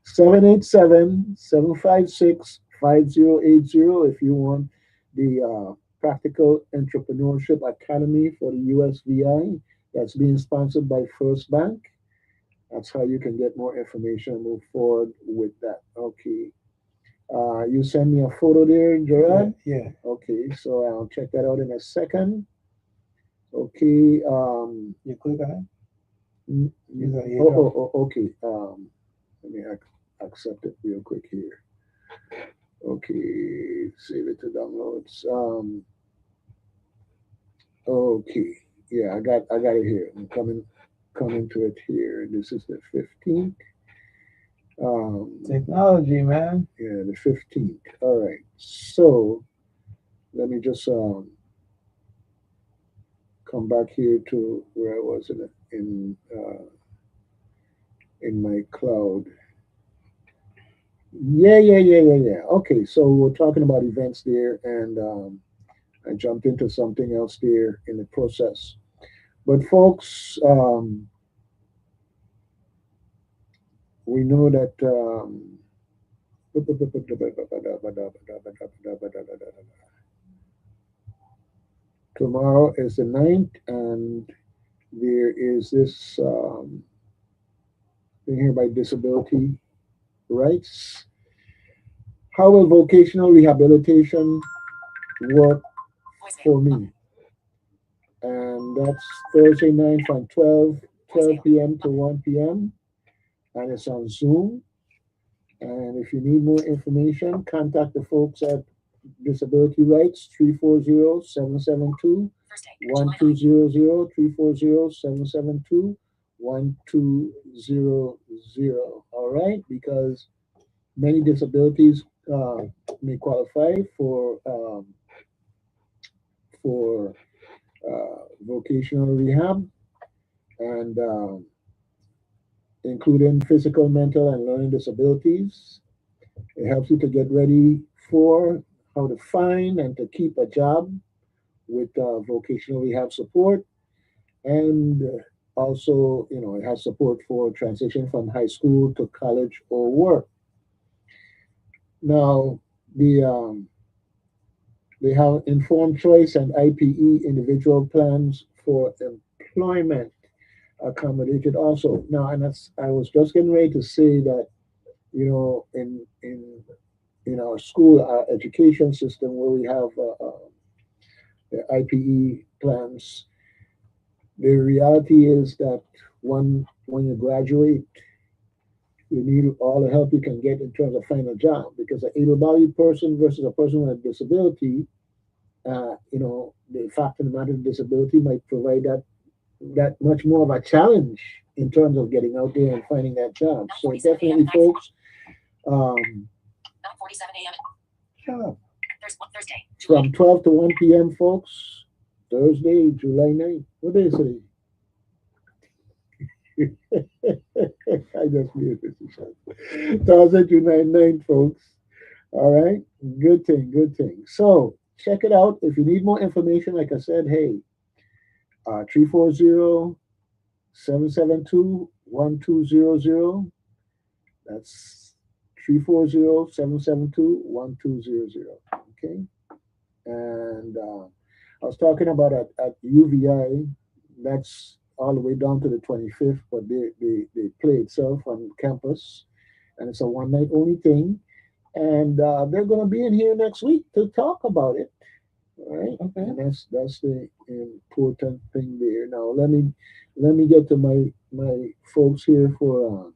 787 756 5080 if you want the Practical Entrepreneurship Academy for the USVI that's being sponsored by First Bank. That's how you can get more information and move forward with that. Okay. You send me a photo there, Gerard? Yeah. Okay, so I'll check that out in a second. Okay. You click on Mm, it. Okay. Let me accept it real quick here. Okay, save it to downloads. Okay, yeah, I got it here. I'm coming to it here. This is the 15th. Technology, man. Yeah, the 15th. All right. So let me just come back here to where I was in my cloud. Yeah. Okay, so we're talking about events there, and I jumped into something else there in the process. But folks, we know that tomorrow is the 9th, and there is this thing here by disability rights. How will vocational rehabilitation work for me? And that's Thursday night from 12 p.m. to 1 p.m. and it's on Zoom. And if you need more information, contact the folks at Disability Rights 340-772-1200, 340-772-1200. All right, because many disabilities may qualify for vocational rehab, and including physical, mental, and learning disabilities. It helps you to get ready for how to find and to keep a job with vocational rehab support, and also, it has support for transition from high school to college or work. Now, they have informed choice and IPE individual plans for employment accommodated also. Now, and I was just getting ready to say that, in our school, our education system, where we have the IPE plans, the reality is that when you graduate, you need all the help you can get in terms of finding a job, because an able-bodied person versus a person with a disability, the fact of the matter, disability might provide that much more of a challenge in terms of getting out there and finding that job. So definitely, folks, um, shut up. From 12 to 1 p.m., folks, Thursday, July 9th. What day is it? I just made this shot. Thursday, July 9th, folks. All right. Good thing. Good thing. So check it out. If you need more information, like I said, hey, 340 772 That's 340 772 Okay. And I was talking about at UVI, that's all the way down to the 25th, but they play itself on campus, and it's a one night only thing. And they're going to be in here next week to talk about it. All right, Okay. and that's the important thing there. Now let me get to my folks here for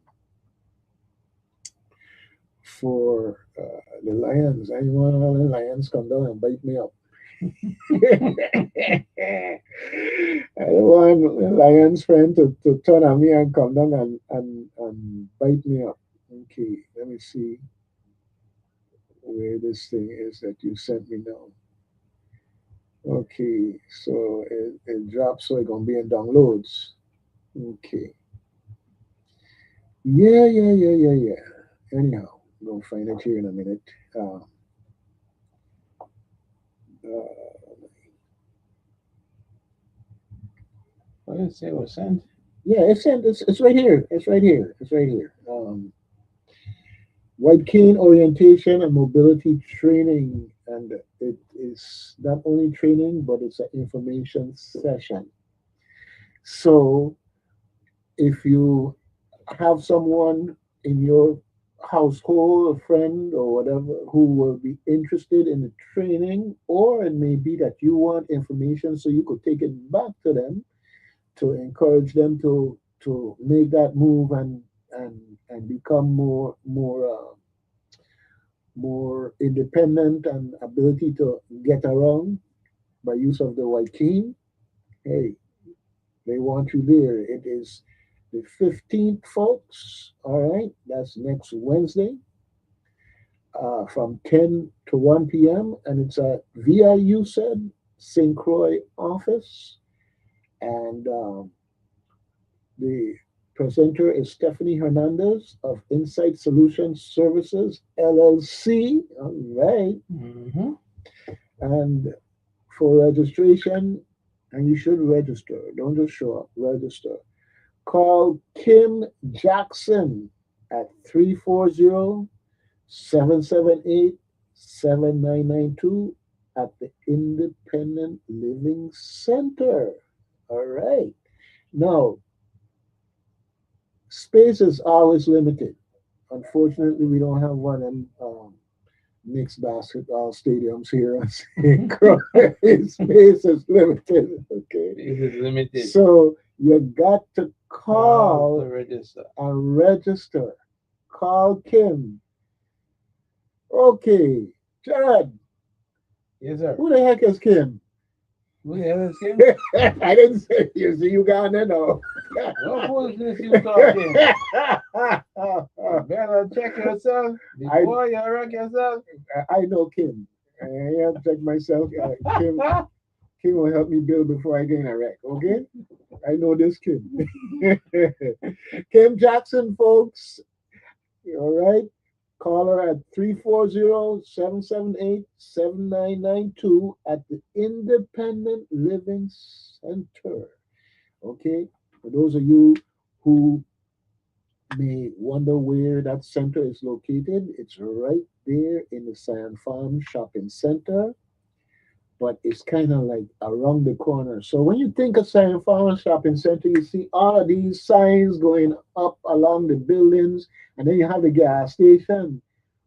the Lions. I want all the Lions come down and bite me up. I don't want the Lions friend to turn on me and come down and bite me up. Okay, let me see where this thing is that you sent me now. Okay, so it drops, so it's gonna be in downloads. Okay. Yeah. Anyhow, I'm gonna find it here in a minute. Uh, uh, What did it say was sent? yeah, it's right here. It's right here. It's right here. White cane orientation and mobility training, and it is not only training, but it's an information session. So if you have someone in your household, a friend or whatever, who will be interested in the training, or it may be that you want information so you could take it back to them to encourage them to make that move and become more independent and ability to get around by use of the white cane. Hey, they want you there. It is the 15th, folks. All right, that's next Wednesday from 10 to 1 p.m. And it's at VIU said St. Croix office. And the presenter is Stephanie Hernandez of Insight Solutions Services LLC. All right. Mm-hmm. And for registration, and you should register, don't just show up, register. Call Kim Jackson at 340 778 7992 at the Independent Living Center. All right. Now, space is always limited. Unfortunately, we don't have one in mixed basketball stadiums here on St. Croix. Space is limited. Okay. It is limited. So you got to To call register. and register. Call Kim. Okay. Jared, Yes, sir. who the heck is Kim? Who the hell is Kim? I didn't say you see Uganda, no. What foolishness you talking? Better check yourself before you wreck yourself. I know Kim. I have to check myself. Kim will help me build before I get in a wreck. Okay? I know this Kim. Kim Jackson, folks. All right. Call her at 340 778 7992 at the Independent Living Center. Okay? For those of you who may wonder where that center is located, it's right there in the Sand Farm Shopping Center, but it's kind of like around the corner. So when you think of Sand Farm Shopping Center, you see all of these signs going up along the buildings, and then you have the gas station.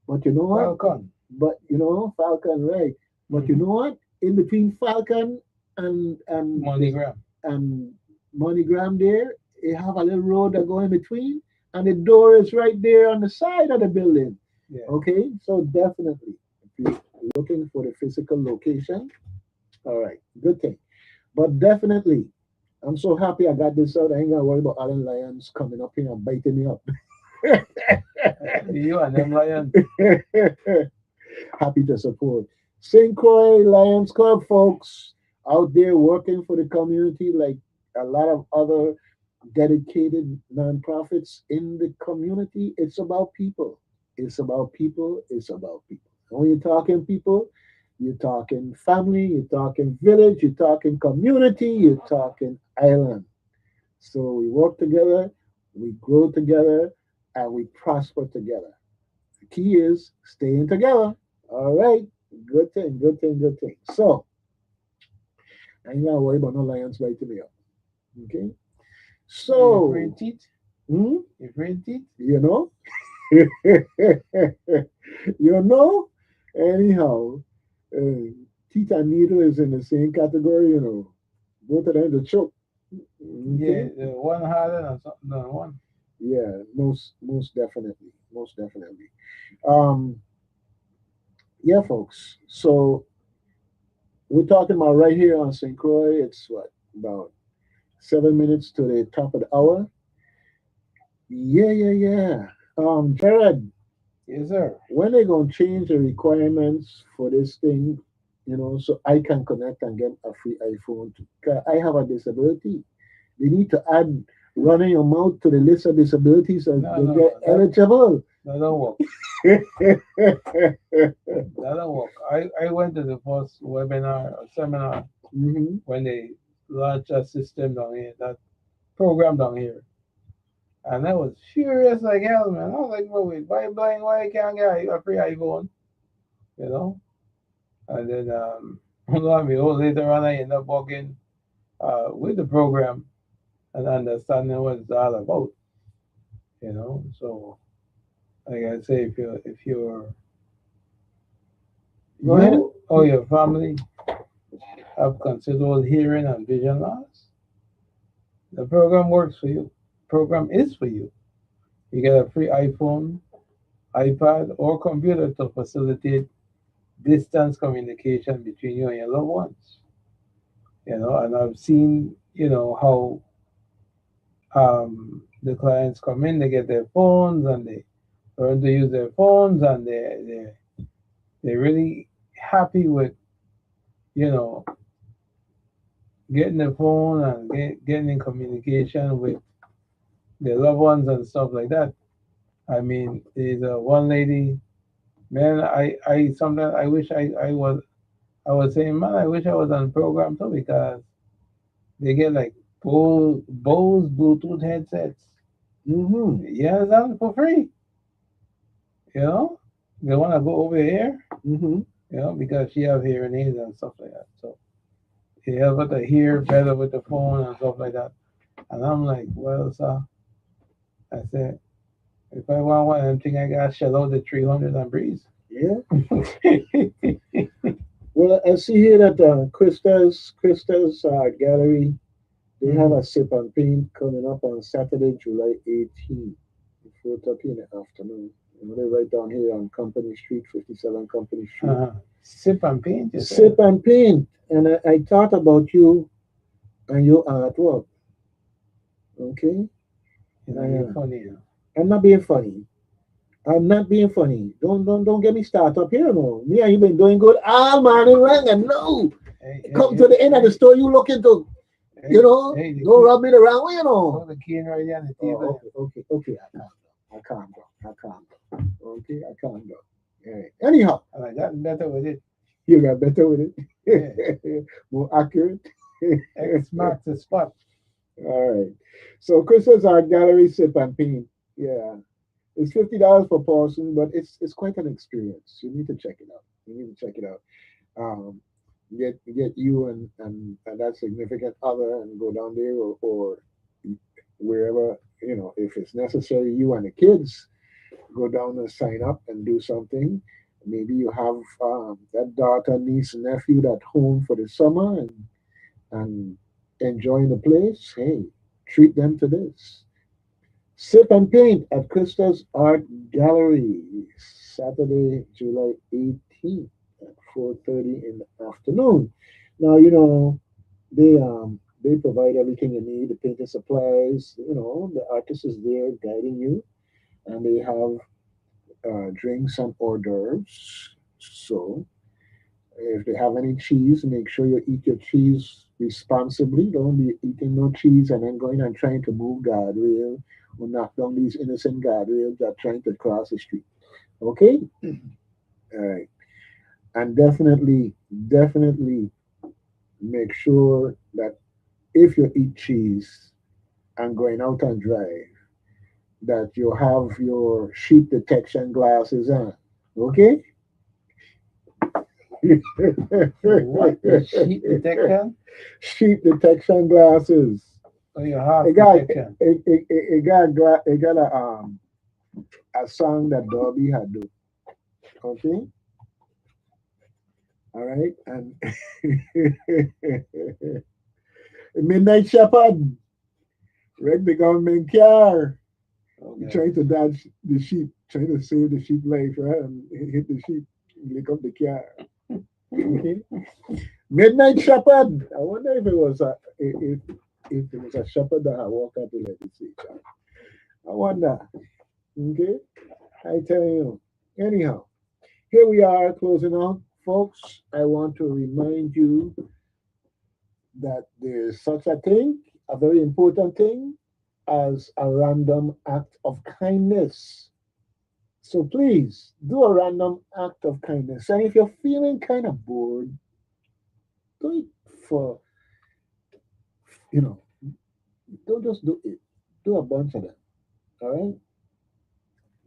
But you know what? Welcome. But you know, Falcon, right? But you know what? In between Falcon and MoneyGram. and MoneyGram there, you have a little road that go in between, and the door is right there on the side of the building. Yeah. Okay, so definitely, if you're looking for the physical location, All right, good thing. But definitely, I'm so happy I got this out. I ain't gonna worry about Allen Lions coming up here and biting me up. You and them lions. Happy to support. St. Croix Lions Club, folks, out there working for the community like a lot of other dedicated nonprofits in the community. It's about people. It's about people. It's about people. And when you're talking people, you're talking family, you're talking village, you're talking community, you're talking island. So we work together, we grow together, and we prosper together. The key is staying together. All right. Good thing, good thing, good thing. So I ain't gotta worry about no lions biting me up. Okay. You So afraid teeth? hmm, You afraid teeth? you know, you know, anyhow, uh, teeth and needle is in the same category, you know. Both of them to choke. Yeah, Okay. one harder than something than one. Yeah, most definitely. Most definitely. Um, yeah, folks. So we're talking about right here on St. Croix. It's what, about 7 minutes to the top of the hour. Yeah, yeah, yeah. Jared, Yes, sir. when they gonna change the requirements for this thing, so I can connect and get a free iPhone? 'Cause I have a disability. They need to add running your mouth to the list of disabilities and No, they no, get no. eligible. That don't work. That don't work. I went to the first webinar or seminar Mhm. when they launched that system down here, that program down here. And I was furious like hell, man. I was like, well, wait, why blind? Why I can't get a free iPhone? You know? And then, lo and behold, later on, I ended up working with the program and understanding what it's all about. So like I say, if Go ahead. you or your family have considerable hearing and vision loss, the program works for you. Program is for you. You get a free iPhone, iPad, or computer to facilitate distance communication between you and your loved ones. And I've seen, how the clients come in, they get their phones and they learn to use their phones and they're really happy with, you know, getting the phone and getting in communication with their loved ones and stuff like that. I mean, there's one lady, man. I sometimes I wish I was saying, man, I wish I was on program too because they get like Bose Bluetooth headsets. Mhm. Yeah, that's for free. You know, they want to go over here. Mhm. Because she have hearing aids and stuff like that. So it help her to hear better with the phone and stuff like that. And I'm like, well, so I said, if I want one of them thing, I gotta shell out the 300 and breeze. Yeah. Well, I see here that Krista's gallery, they have a sip and paint coming up on Saturday, July 18th, 4:30 in the afternoon. They're right down here on Company Street, 57 Company Street. Sip and paint, you Sip said? and paint. And I thought about you and your artwork. Okay? You're funny. I'm not being funny. I'm not being funny. Don't get me started up here, no. Me and you been doing good all morning long, and no. Come to the end of the store, you looking to, don't rub me the wrong way, Put the key right there on the table. Okay. I calm down. Okay, I calm down. All right. Anyhow, And I got better with it. you got better with it. Yeah. More accurate. X marks the spot. All right. So Chris Art Gallery Sip and Paint. Yeah. It's $50 per person, but it's quite an experience. You need to check it out. Um, get you and that significant other and go down there or wherever, if it's necessary, you and the kids go down and sign up and do something. Maybe you have that daughter, niece, nephew at home for the summer and enjoying the place. Hey, treat them to this. Sip and Paint at Krista's Art Gallery, Saturday, July 18th at 4:30 in the afternoon. Now they provide everything you need, the painting supplies. The artist is there guiding you, and they have drinks and hors d'oeuvres. So if they have any cheese, make sure you eat your cheese responsibly. Don't be eating no cheese and then going and trying to move guardrail or knock down these innocent guardrails that are trying to cross the street. Okay? All right. And definitely make sure that if you eat cheese and going out and drive, that you have your sheep detection glasses on. Okay? What is sheep detection? Sheep detection glasses. Oh, you have It got detection. it got a song that Dobby had do. Okay, all right, and Midnight Shepherd wrecked the government car. He Okay. trying to dodge the sheep, trying to save the sheep life, right? And he hit the sheep, lick up the car. Okay, Midnight Shepherd. I wonder if it was if it was a shepherd that had walked out to let it see. I wonder. Okay, I tell you. Anyhow, here we are closing out, folks. I want to remind you that there's such a thing, a very important thing, as a random act of kindness. So please do a random act of kindness. And if you're feeling kind of bored, do it for, you know, don't just do it. Do a bunch of them. All right?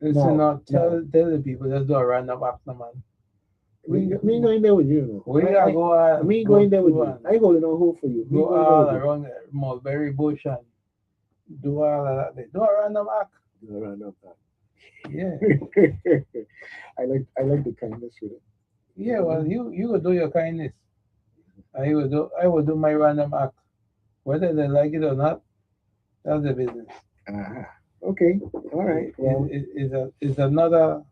Listen, No, now tell the people, let's do a random act, no, man. Me going there with you. We gotta go out. Me going there with you. and I holding on hope for you. Me go going there all with you. around Mulberry Bush and do all of that. Do a random act. Do a random Yeah. act. I like the kindness with it. Yeah, well, you will do your kindness. I will do my random act. Whether they like it or not, that's the business. Ah, okay. All right. Well, It's another.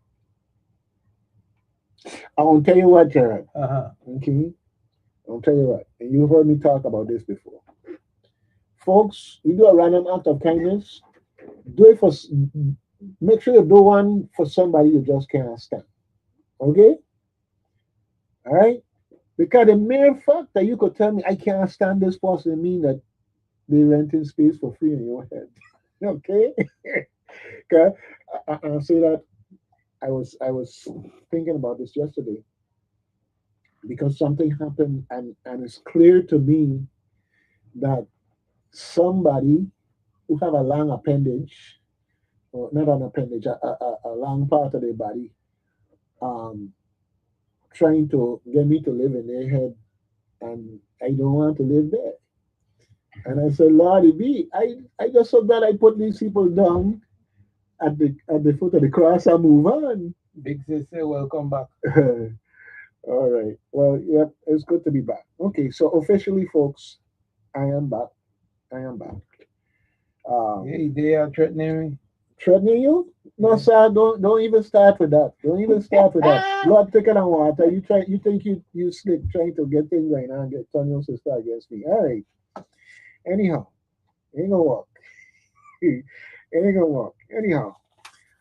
I will tell you what, Jared. Uh-huh. Okay. I'll tell you what. And you've heard me talk about this before. Folks, you do a random act of kindness. Do it for. Make sure you do one for somebody you just can't stand. Okay. All right. Because the mere fact that you could tell me I can't stand this person mean that they renting space for free in your head. Okay. Okay. I'll say that I was thinking about this yesterday because something happened and it's clear to me that somebody who have a long appendage or not an appendage a long part of their body um trying to get me to live in their head and I don't want to live there. And I said, Lordy B, I just so glad I put these people down at the foot of the cross and move on. Big sister, welcome back. All right. Well, yep, it's good to be back. Okay, so officially, folks, I am back. I am back. Hey, they are threatening me. Threatening you? No, Yeah. sir. Don't even start with that. Don't even start with that. Blood thicker than water. You think you slick trying to get things right now and get turn your sister against me. All right. Anyhow, ain't gonna work. Ain't gonna work. Anyhow,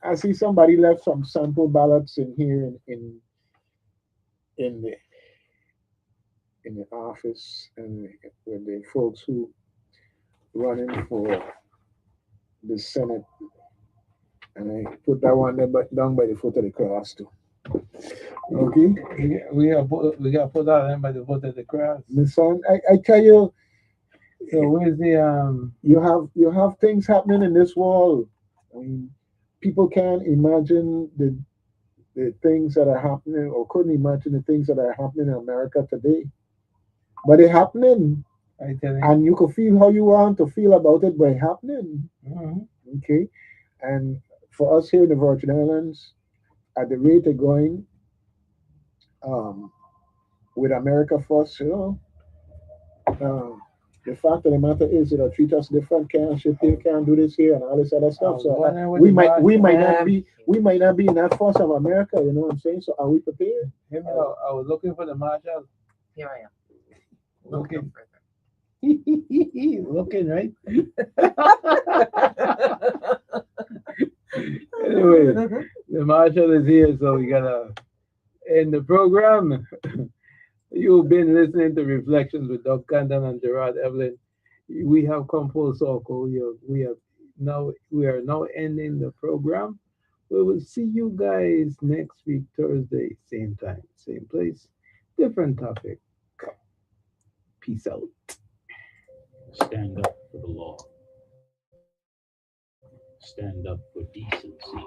I see somebody left some sample ballots in here in the in the office and with the folks who running for the Senate, and I put that one there down by the foot of the cross too. Okay, We got put out in by the foot of the cross. my son, I tell you, So where's the you have things happening in this world. I mean, people can't imagine the things that are happening or couldn't imagine the things that are happening in America today. But they're happening. I tell you. And you can feel how you want to feel about it by happening. Mhm. Okay. And for us here in the Virgin Islands, at the rate they're going, um, with America first, the fact of the matter is, treat us different, can't ship here, can't do this here, and all this other stuff. So wondering what we the might we boss- might not be in that force of America. You know what I'm saying? So are we prepared? I was looking for the marshal. Here I am. Look no Looking, further. looking, right? Anyway, the marshal is here, so we gotta end the program. You've been listening to Reflections with Doug Canton and Gerard Evelyn. We have come full circle. We are now ending the program. We will see you guys next week, Thursday, same time, same place, different topic. Peace out. Stand up for the law. Stand up for decency.